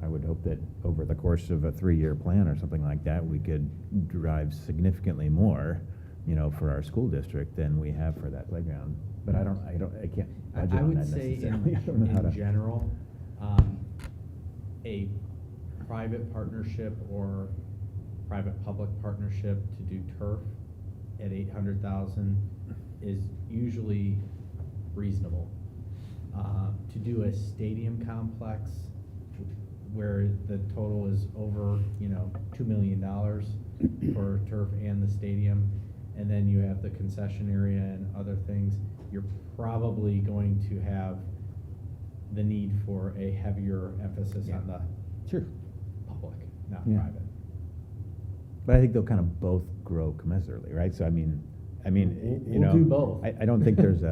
[SPEAKER 11] I would hope that over the course of a 3-year plan or something like that, we could drive significantly more, for our school district than we have for that playground. But I can't budget
[SPEAKER 3] I
[SPEAKER 11] on
[SPEAKER 3] would
[SPEAKER 11] that
[SPEAKER 3] say
[SPEAKER 11] necessarily. I don't know how
[SPEAKER 3] in
[SPEAKER 11] to.
[SPEAKER 3] general, a private partnership or private-public partnership to do turf at 800,000 is usually reasonable. To do a stadium complex where the total is over, $2 million for turf and the stadium, and then you have the concession area and other things, you're probably going to have the need for a heavier emphasis on the
[SPEAKER 11] Sure.
[SPEAKER 3] public, not
[SPEAKER 11] Yeah.
[SPEAKER 3] private.
[SPEAKER 11] But I think they'll kind of both grow commensurately, right? So I mean,
[SPEAKER 3] We'll do both.
[SPEAKER 11] I don't think there's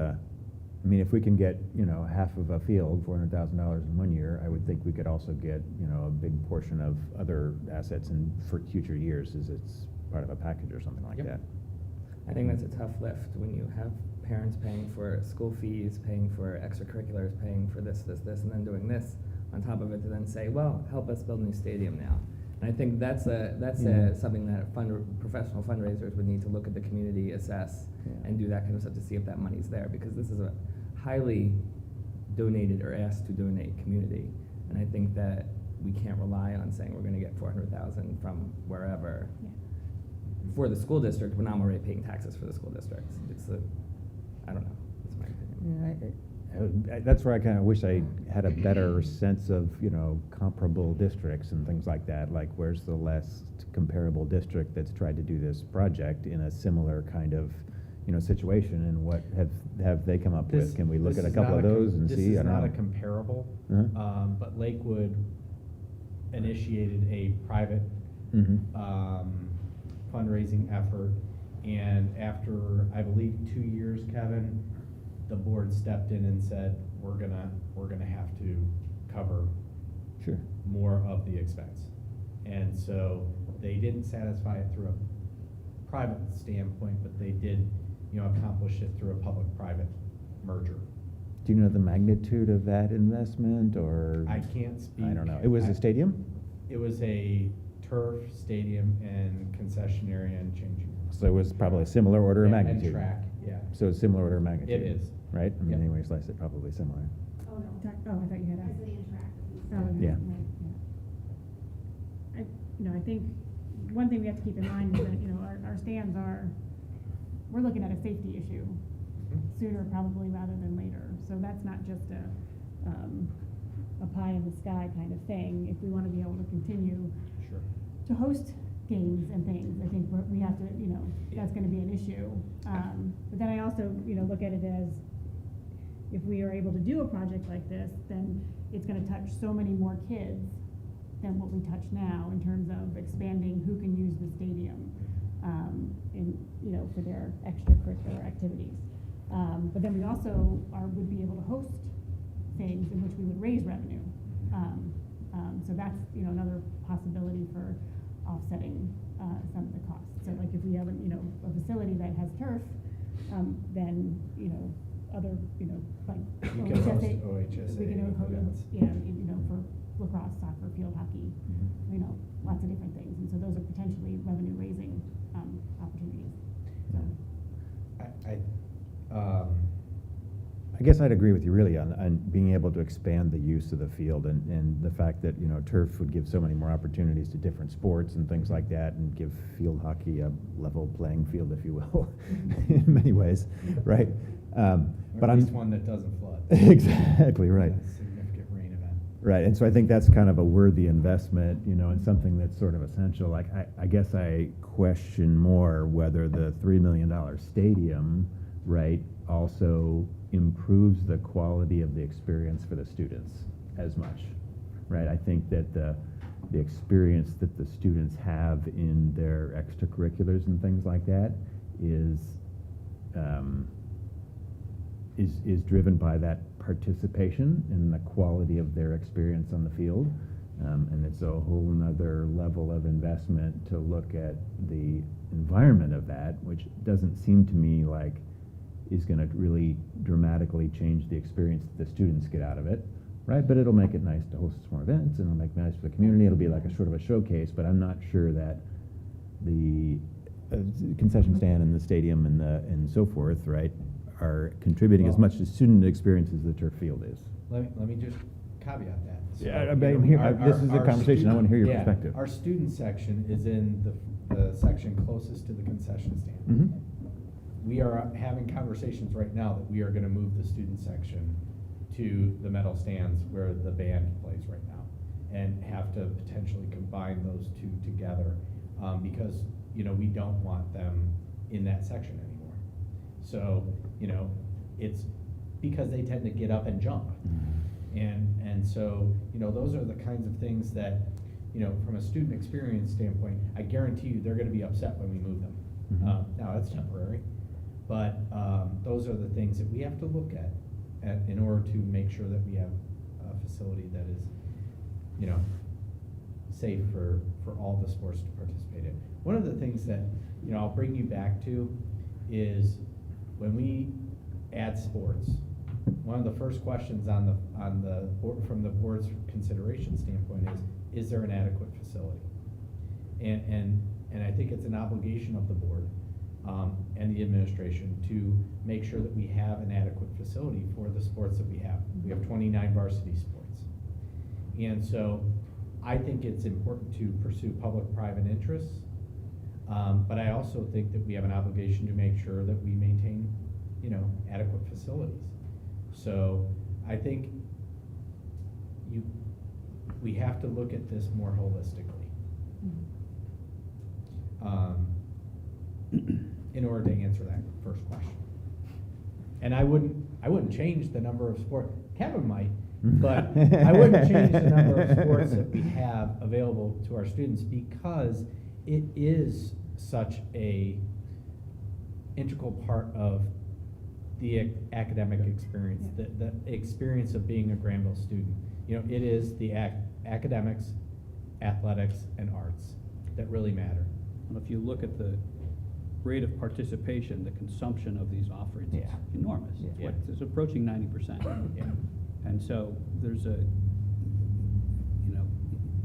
[SPEAKER 11] if we can get, half of a field, $400,000 in 1 year, I would think we could also get, a big portion of other assets in for future years as it's part of a package or something like
[SPEAKER 3] Yep.
[SPEAKER 11] that.
[SPEAKER 4] I think that's a tough lift when you have parents paying for school fees, paying for extracurriculars, paying for this, and then doing this on top of it to then say, well, help us build a new stadium now. And I think that's something that professional fundraisers would need to look at the community, assess, and do that kind of stuff to see if that money's there, because this is a highly donated or asked to donate community. And I think that we can't rely on saying we're going to get 400,000 from wherever.
[SPEAKER 2] Yeah.
[SPEAKER 4] For the school district, when I'm already paying taxes for the school district. I don't know, that's my opinion.
[SPEAKER 11] That's where I kind of wish I had a better sense of, comparable districts and things like that. Like, where's the less comparable district that's tried to do this project in a similar kind of, situation, and what have they come up with? Can we look at a couple of those and see?
[SPEAKER 3] This is
[SPEAKER 11] I don't
[SPEAKER 3] not
[SPEAKER 11] know.
[SPEAKER 3] a comparable,
[SPEAKER 11] Uh-huh.
[SPEAKER 3] but Lakewood initiated a private fundraising effort, and after, I believe, 2 years, Kevin, the board stepped in and said, we're gonna have to cover
[SPEAKER 11] Sure.
[SPEAKER 3] more of the expense. And so they didn't satisfy it through a private standpoint, but they did, accomplish it through a public-private merger.
[SPEAKER 11] Do you know the magnitude of that investment, or?
[SPEAKER 3] I can't speak.
[SPEAKER 11] I don't know. It was a stadium?
[SPEAKER 3] It was a turf, stadium, and concession area and changing rooms.
[SPEAKER 11] So it was probably a similar order of
[SPEAKER 3] And
[SPEAKER 11] magnitude.
[SPEAKER 3] track, yeah.
[SPEAKER 11] So it's similar order of magnitude.
[SPEAKER 3] It is.
[SPEAKER 11] Right? I mean,
[SPEAKER 3] Yep.
[SPEAKER 11] any way you slice it, probably similar.
[SPEAKER 2] Oh, I thought you had asked.
[SPEAKER 11] Yeah.
[SPEAKER 2] I think one thing we have to keep in mind is that, our stands we're looking at a safety issue sooner probably rather than later. So that's not just a pie in the sky kind of thing. If we want to be able to continue
[SPEAKER 3] Sure.
[SPEAKER 2] to host games and things, I think we have to, that's going to be an issue. But then I also, look at it as, if we are able to do a project like this, then it's going to touch so many more kids than what we touch now in terms of expanding who can use the stadium, for their extracurricular activities. But then we also would be able to host things in which we would raise revenue. So that's, another possibility for offsetting
[SPEAKER 13] some of the costs. So like if we have a facility that has turf, then other like
[SPEAKER 1] You can host
[SPEAKER 13] OHSA,
[SPEAKER 1] OHSA
[SPEAKER 13] we can host
[SPEAKER 1] events.
[SPEAKER 13] for lacrosse, soccer, field hockey, lots of different things, and so those are potentially revenue raising opportunities. So.
[SPEAKER 11] I guess I'd agree with you really on being able to expand the use of the field and the fact that, turf would give so many more opportunities to different sports and things like that, and give field hockey a level playing field, if you will, in many ways, right?
[SPEAKER 3] But at least one that doesn't flood.
[SPEAKER 11] Exactly, right.
[SPEAKER 3] A significant rain event.
[SPEAKER 11] Right, and so I think that's kind of a worthy investment, and something that's sort of essential. Like, I guess I question more whether the $3 million stadium, right, also improves the quality of the experience for the students as much, right? I think that the experience that the students have in their extracurriculars and things like that is driven by that participation and the quality of their experience on the field. And it's a whole nother level of investment to look at the environment of that, which doesn't seem to me like is going to really dramatically change the experience that the students get out of it, right? But it'll make it nice to host some more events, and it'll make it nice for the community. It'll be like a sort of a showcase, but I'm not sure that the concession stand and the stadium and so forth, right, are contributing as much to student experience as the turf field is.
[SPEAKER 3] Let me just caveat that. So,
[SPEAKER 11] This is the conversation. I want to hear your perspective.
[SPEAKER 3] Our student section is in the section closest to the concession stand.
[SPEAKER 11] Mm-hmm.
[SPEAKER 3] We are having conversations right now that we are going to move the student section to the metal stands where the band plays right now, and have to potentially combine those two together because we don't want them in that section anymore. So it's because they tend to get up and jump, and so those are the kinds of things that from a student experience standpoint, I guarantee you they're going to be upset when we move them.
[SPEAKER 11] Mm-hmm.
[SPEAKER 3] Now that's temporary. But those are the things that we have to look at in order to make sure that we have a facility that is, safe for all the sports to participate in. One of the things that I'll bring you back to is when we add sports. One of the first questions on the board, from the board's consideration standpoint, is there an adequate facility? And I think it's an obligation of the board. And the administration to make sure that we have an adequate facility for the sports that we have. We have 29 varsity sports. And so I think it's important to pursue public-private interests, but I also think that we have an obligation to make sure that we maintain, adequate facilities. So I think we have to look at this more holistically. In order to answer that first question. And I wouldn't change the number of sports. Kevin might, but I wouldn't change the number of sports that we have available to our students because it is such a integral part of the academic experience, the experience of being a Granville student. It is the academics, athletics, and arts that really matter.
[SPEAKER 8] Well, if you look at the rate of participation, the consumption of these offerings is enormous.
[SPEAKER 3] Yeah.
[SPEAKER 8] It's approaching 90%.
[SPEAKER 3] Yeah.
[SPEAKER 8] And so there's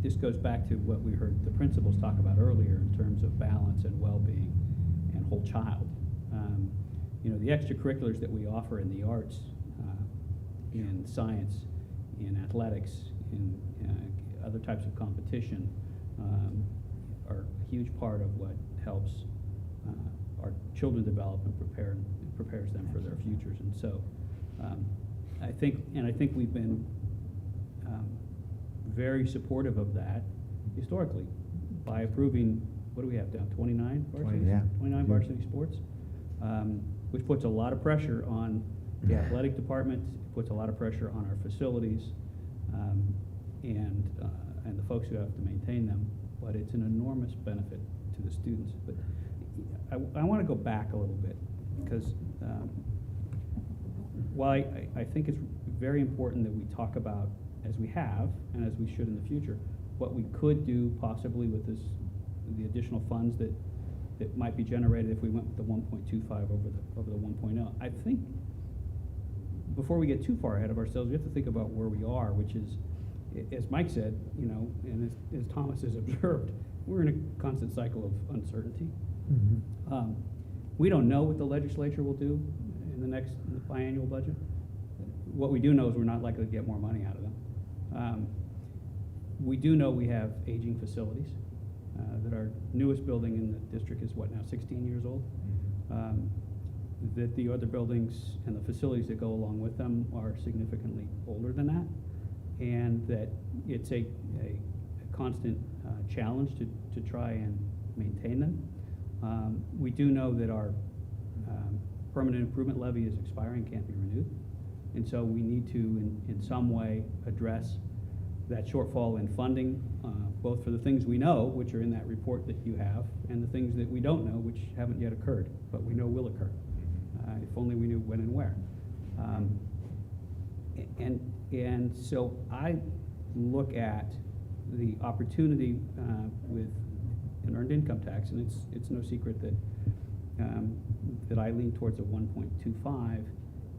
[SPEAKER 8] this goes back to what we heard the principals talk about earlier in terms of balance and well-being and whole child. The extracurriculars that we offer in the arts, in science, in athletics, in other types of competition are a huge part of what helps our children develop and prepares them for their futures. And so I think we've been very supportive of that historically by approving, what do we have down, 29 varsity?
[SPEAKER 11] Yeah.
[SPEAKER 8] 29 varsity sports, which puts a lot of pressure on the athletic department, puts a lot of pressure on our facilities, and the folks who have to maintain them, but it's an enormous benefit to the students. But I want to go back a little bit because while I think it's very important that we talk about, as we have and as we should in the future, what we could do possibly with this the additional funds that might be generated if we went with the 1.25 over the 1.0. I think before we get too far ahead of ourselves, we have to think about where we are, which is, as Mike said, you know, and as Thomas has observed, we're in a constant cycle of uncertainty. We don't know what the legislature will do in the next biannual budget. What we do know is we're not likely to get more money out of them. We do know we have aging facilities, that our newest building in the district is what now, 16 years old? That the other buildings and the facilities that go along with them are significantly older than that, and that it's a constant challenge to try and maintain them. We do know that our permanent improvement levy is expiring, can't be renewed, and so we need to in some way address that shortfall in funding, both for the things we know, which are in that report that you have, and the things that we don't know, which haven't yet occurred, but we know will occur. If only we knew when and where. And so I look at the opportunity with an earned income tax, and it's no secret that that I lean towards a 1.25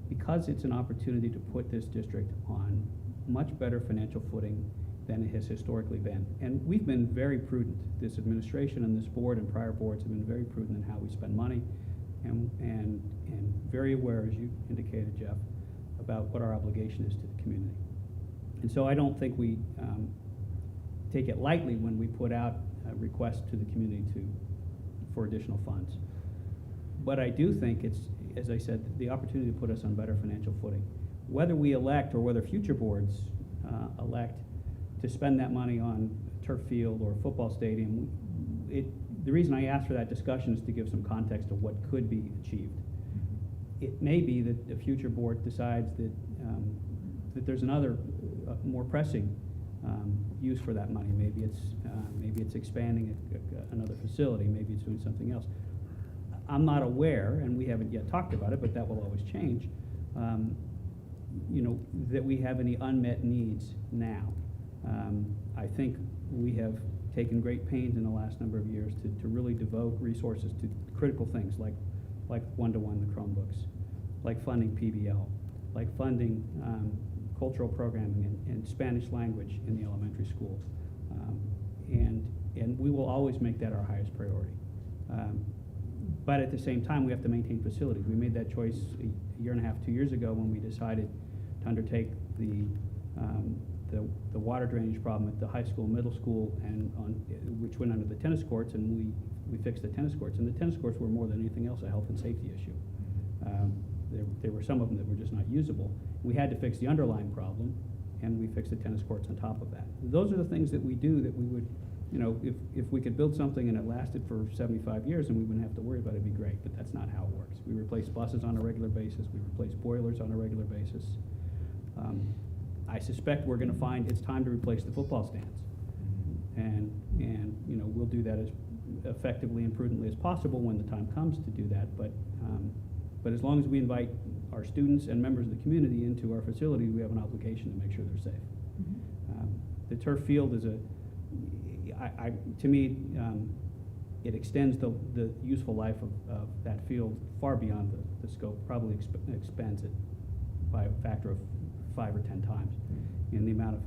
[SPEAKER 8] because it's an opportunity to put this district on much better financial footing than it has historically been. And we've been very prudent. This administration and this board and prior boards have been very prudent in how we spend money, and very aware, as you indicated, Jeff, about what our obligation is to the community. And so I don't think we take it lightly when we put out a request to the community for additional funds. But I do think it's, as I said, the opportunity to put us on better financial footing. Whether we elect or whether future boards elect to spend that money on a turf field or a football stadium, the reason I asked for that discussion is to give some context of what could be achieved. It may be that a future board decides that that there's another more pressing use for that money. Maybe it's expanding another facility. Maybe it's doing something else. I'm not aware, and we haven't yet talked about it, but that will always change. You know, that we have any unmet needs now. I think we have taken great pains in the last number of years to really devote resources to critical things like one-to-one the Chromebooks, like funding PBL, like funding cultural programming and Spanish language in the elementary school. And we will always make that our highest priority. But at the same time, we have to maintain facilities. We made that choice a year and a half, 2 years ago when we decided to undertake the water drainage problem at the high school, middle school, and which went under the tennis courts, and we fixed the tennis courts. And the tennis courts were more than anything else a health and safety issue. There were some of them that were just not usable. We had to fix the underlying problem, and we fixed the tennis courts on top of that. Those are the things that we do that we would, you know, if we could build something and it lasted for 75 years and we wouldn't have to worry about it, it'd be great, but that's not how it works. We replace buses on a regular basis. We replace boilers on a regular basis. I suspect we're going to find it's time to replace the football stands. And you know, we'll do that as effectively and prudently as possible when the time comes to do that. But as long as we invite our students and members of the community into our facility, we have an obligation to make sure they're safe. The turf field is to me, it extends the useful life of that field far beyond the scope, probably expands it by a factor of 5 or 10 times in the amount of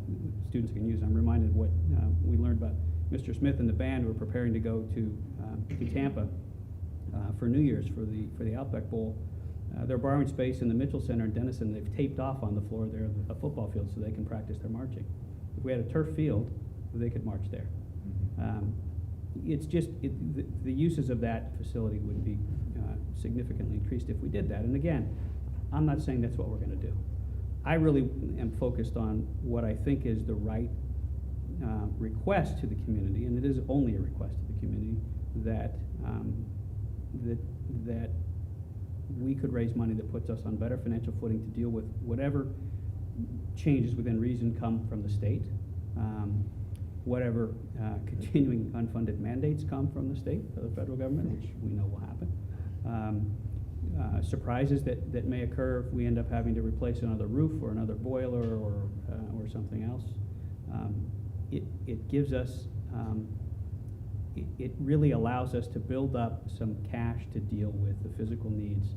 [SPEAKER 8] students can use. I'm reminded of what we learned about Mr. Smith and the band who were preparing to go to Tampa for New Year's for the Outback Bowl. They're borrowing space in the Mitchell Center in Denison. They've taped off on the floor there a football field so they can practice their marching. If we had a turf field, they could march there. It's just the uses of that facility would be significantly increased if we did that. And again, I'm not saying that's what we're going to do. I really am focused on what I think is the right request to the community, and it is only a request to the community that we could raise money that puts us on better financial footing to deal with whatever changes within reason come from the state, whatever continuing unfunded mandates come from the state or the federal government, which we know will happen. Surprises that may occur if we end up having to replace another roof or another boiler or something else. It gives us it really allows us to build up some cash to deal with the physical needs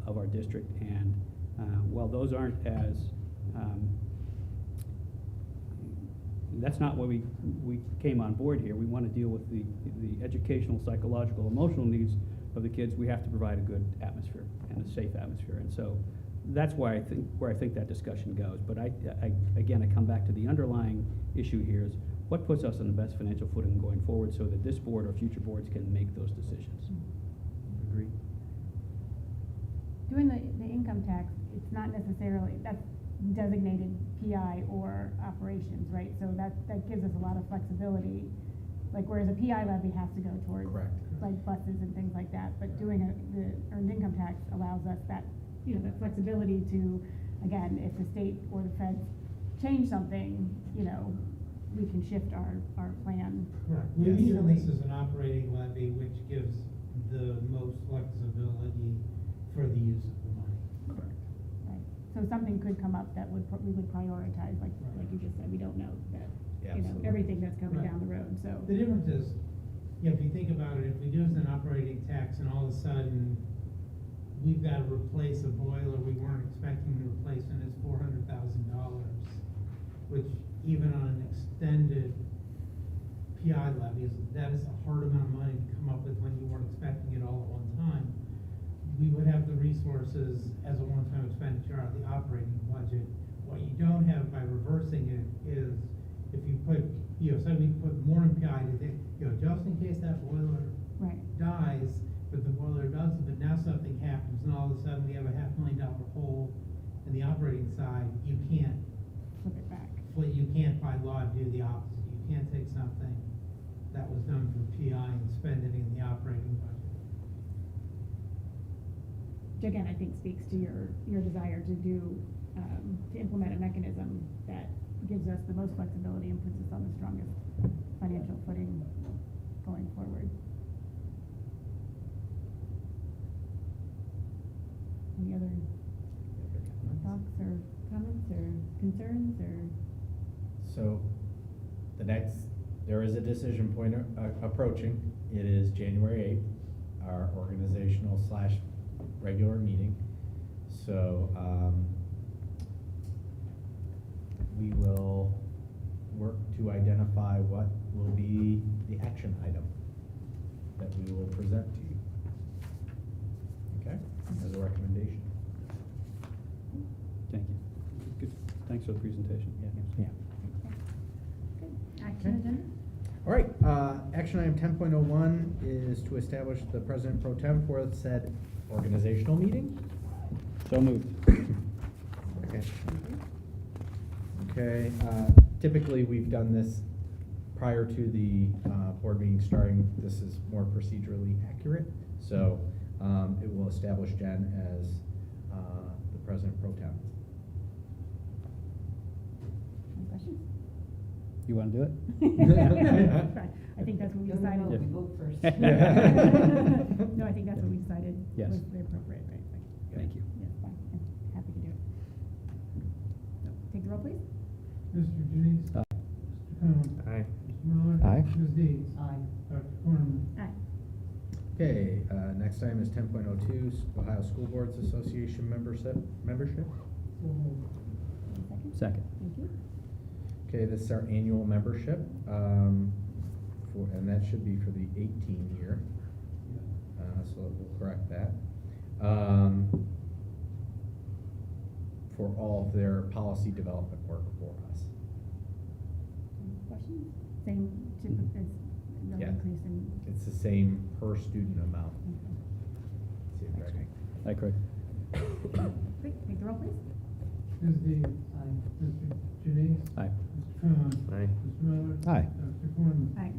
[SPEAKER 8] of our district. And while those aren't as, that's not why we came on board here. We want to deal with the educational, psychological, emotional needs of the kids. We have to provide a good atmosphere and a safe atmosphere. And so that's why where I think that discussion goes. But again, I come back to the underlying issue here is what puts us on the best financial footing going forward so that this board or future boards can make those decisions. Agree?
[SPEAKER 13] Doing the income tax, it's not necessarily, that's designated PI or operations, right? So that gives us a lot of flexibility. Like, whereas a PI levy has to go towards like buses and things like that, but doing the earned income tax allows us that, that flexibility to, again, if the state or the feds change something, we can shift our plan.
[SPEAKER 10] Correct. We view this as an operating levy, which gives the most flexibility for the use of the money.
[SPEAKER 13] Correct. Right. So something could come up that we would prioritize, like you just said. We don't know that everything that's coming down the road. So
[SPEAKER 10] the difference is, if you think about it, if we do it as an operating tax, and all of a sudden we've got to replace a boiler we weren't expecting to replace, and it's $400,000, which even on an extended PI levy, that is a hard amount of money to come up with when you weren't expecting it all at one time. We would have the resources as a one-time expenditure out of the operating budget. What you don't have by reversing it is if you put, say we put more in PI to think, just in case that boiler dies, but the boiler doesn't, but now something happens and all of a sudden we have a $500,000 hole in the operating side, you can't
[SPEAKER 13] flip it back.
[SPEAKER 10] You can't by law do the opposite. You can't take something that was done for PI and spend it in the operating budget.
[SPEAKER 13] Which again, I think speaks to your desire to to implement a mechanism that gives us the most flexibility and puts us on the strongest financial footing going forward. Any other thoughts or comments or concerns or?
[SPEAKER 3] So there is a decision point approaching. It is January 8th, our organizational / regular meeting. So we will work to identify what will be the action item that we will present to you. Okay, as a recommendation.
[SPEAKER 8] Thank you. Good. Thanks for the presentation.
[SPEAKER 3] Yeah.
[SPEAKER 13] Action agenda?
[SPEAKER 3] All right, action item 10.01 is to establish the president pro tem for said organizational meeting.
[SPEAKER 8] So moved.
[SPEAKER 3] Okay, typically we've done this prior to the board meeting starting. This is more procedurally accurate, so it will establish Jen as the president pro tem.
[SPEAKER 13] Any questions?
[SPEAKER 8] You want to do it?
[SPEAKER 13] I think that's what we decided.
[SPEAKER 8] Yeah.
[SPEAKER 13] We vote first. No, I think that's what we decided
[SPEAKER 8] Yes.
[SPEAKER 13] was the appropriate, right?
[SPEAKER 8] Thank you.
[SPEAKER 13] Yes, fine. I'm happy to do it. Take the roll, please.
[SPEAKER 10] Mr. Janice?
[SPEAKER 8] Aye.
[SPEAKER 10] Mr. Cohen?
[SPEAKER 4] Aye.
[SPEAKER 10] Mr. Miller?
[SPEAKER 9] Aye.
[SPEAKER 10] Ms. Dees?
[SPEAKER 13] Aye.
[SPEAKER 10] Dr. Cornman?
[SPEAKER 13] Aye.
[SPEAKER 3] Okay, next item is 10.02, Ohio School Boards Association membership.
[SPEAKER 8] Second.
[SPEAKER 13] Thank you.
[SPEAKER 3] Okay, this is our annual membership, and that should be for the 18 year. So we'll correct that. For all of their policy development work for us.
[SPEAKER 13] Any questions? Same as no
[SPEAKER 3] Yeah.
[SPEAKER 13] increase in.
[SPEAKER 3] It's the same per student amount. See if Greg-
[SPEAKER 8] Hi, Craig.
[SPEAKER 13] Great, take the roll, please.
[SPEAKER 10] Ms. Dees? Aye. Mr. Janice?
[SPEAKER 8] Aye.
[SPEAKER 10] Mr. Cohen?
[SPEAKER 4] Aye.
[SPEAKER 10] Mr. Miller?
[SPEAKER 9] Aye.
[SPEAKER 10] Dr. Cornman?
[SPEAKER 13] Aye.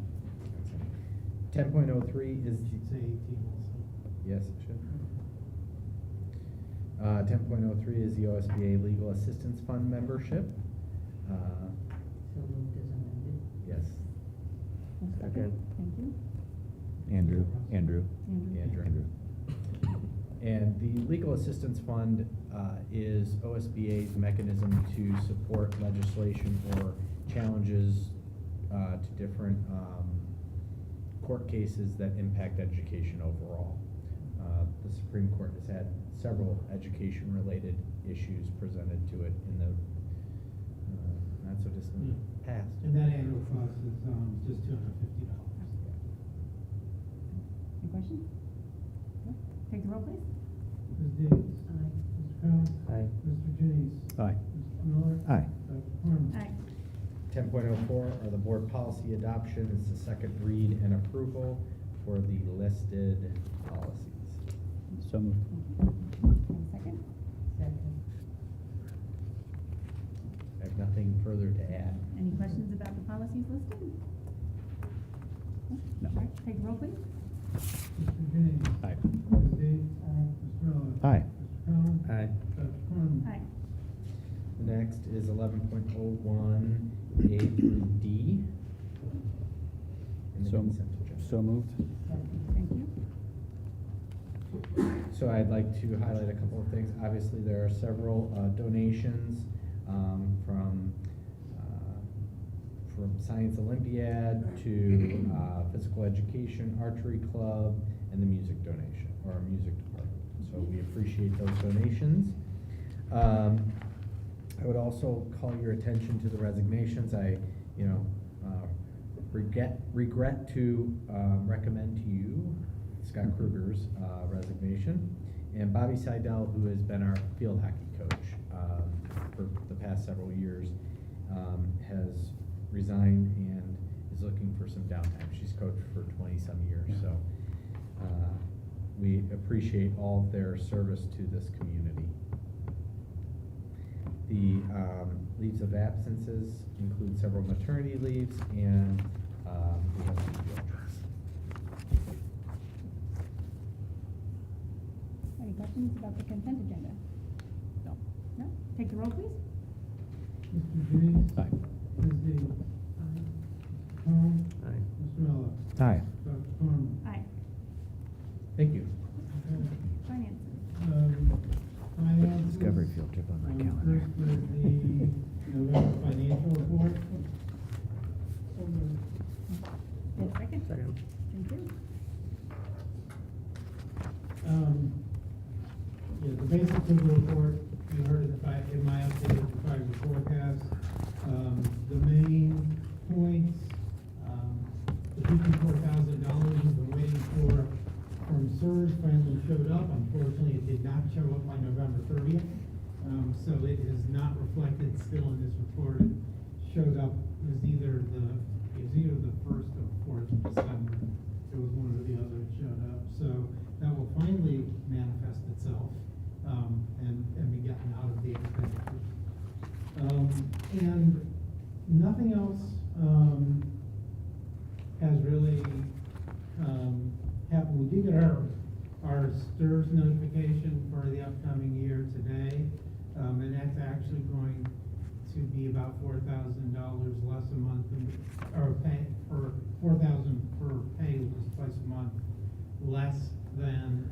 [SPEAKER 3] 10.03 is,
[SPEAKER 10] Should say 18 also.
[SPEAKER 3] yes, it should. 10.03 is the OSBA Legal Assistance Fund membership.
[SPEAKER 13] So moved as amended.
[SPEAKER 3] Yes.
[SPEAKER 4] Second.
[SPEAKER 13] Thank you.
[SPEAKER 9] Andrew.
[SPEAKER 13] Andrew.
[SPEAKER 3] And the Legal Assistance Fund is OSBA's mechanism to support legislation or challenges to different court cases that impact education overall. The Supreme Court has had several education-related issues presented to it in the not so distant past.
[SPEAKER 10] And that annual cost is just $250.
[SPEAKER 13] Any questions? No? Take the roll, please.
[SPEAKER 10] Ms. Davis. Aye. Mr. Cohen.
[SPEAKER 4] Aye.
[SPEAKER 10] Mr. Janice.
[SPEAKER 11] Aye.
[SPEAKER 10] Mr. Miller.
[SPEAKER 11] Aye.
[SPEAKER 10] Dr. Corn.
[SPEAKER 13] Aye.
[SPEAKER 3] 10.04 are the board policy adoption. It's the second read and approval for the listed policies.
[SPEAKER 11] So moved.
[SPEAKER 13] And a second?
[SPEAKER 3] I have nothing further to add.
[SPEAKER 13] Any questions about the policies listed?
[SPEAKER 11] No.
[SPEAKER 13] All right, take the roll, please.
[SPEAKER 10] Mr. Janice.
[SPEAKER 11] Aye.
[SPEAKER 10] Ms. Davis. Aye. Mr. Miller.
[SPEAKER 11] Aye.
[SPEAKER 10] Mr. Cohen.
[SPEAKER 3] Aye.
[SPEAKER 10] Dr. Corn.
[SPEAKER 13] Aye.
[SPEAKER 3] The next is 11.01 A through D. In the
[SPEAKER 11] So
[SPEAKER 3] consent agenda.
[SPEAKER 11] so moved.
[SPEAKER 13] Thank you.
[SPEAKER 3] So I'd like to highlight a couple of things. Obviously, there are several donations from Science Olympiad to physical education, archery club, and the music donation, or our music department. So we appreciate those donations. I would also call your attention to the resignations. I, regret to recommend to you Scott Kruger's resignation, and Bobby Seidel, who has been our field hockey coach for the past several years, has resigned and is looking for some downtime. She's coached for 20-some years, so we appreciate all of their service to this community. The leaves of absences include several maternity leaves, and we have some field trips.
[SPEAKER 13] Any questions about the consent agenda?
[SPEAKER 11] No.
[SPEAKER 13] No? Take the roll, please.
[SPEAKER 10] Mr. Janice.
[SPEAKER 11] Aye.
[SPEAKER 10] Ms. Davis. Aye. Mr. Cohen.
[SPEAKER 4] Aye.
[SPEAKER 10] Mr. Miller.
[SPEAKER 11] Aye.
[SPEAKER 10] Dr. Corn.
[SPEAKER 13] Aye.
[SPEAKER 3] Thank you.
[SPEAKER 13] Finances.
[SPEAKER 10] Finances.
[SPEAKER 11] Discovery field trip on my calendar.
[SPEAKER 10] First is the November financial report.
[SPEAKER 13] And a second?
[SPEAKER 4] Second.
[SPEAKER 13] Thank you.
[SPEAKER 10] The basics of the report, you heard it in my updated five-year forecast. The main points, the $54,000 we've been waiting for from SERS finally showed up. Unfortunately, it did not show up by November 30th. So it is not reflected still in this report. It showed up, it was either the 1st or 4th of December. It was one or the other that showed up. So that will finally manifest itself and be gotten out of the expenditures. And nothing else has really happened. We did get our STRS notification for the upcoming year today, and that's actually going to be about $4,000 less a month, or pay for $4,000 per pay, which is twice a month, less than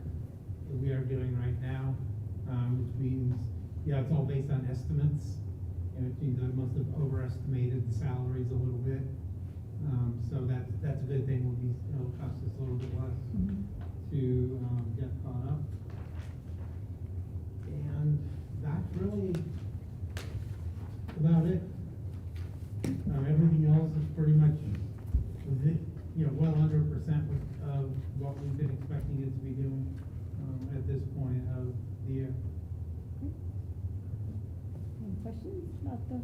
[SPEAKER 10] we are doing right now, which means, it's all based on estimates, and it means I must have overestimated the salaries a little bit. So that's a good thing. It'll cost us a little bit less to get caught up. And that's really about it. Everything else is pretty much, well under 1% of what we've been expecting it to be doing at this point of the year.
[SPEAKER 13] Any questions about the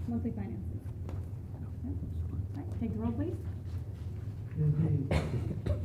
[SPEAKER 13] monthly finances? No? All right, take the roll, please.
[SPEAKER 10] Ms. Davis.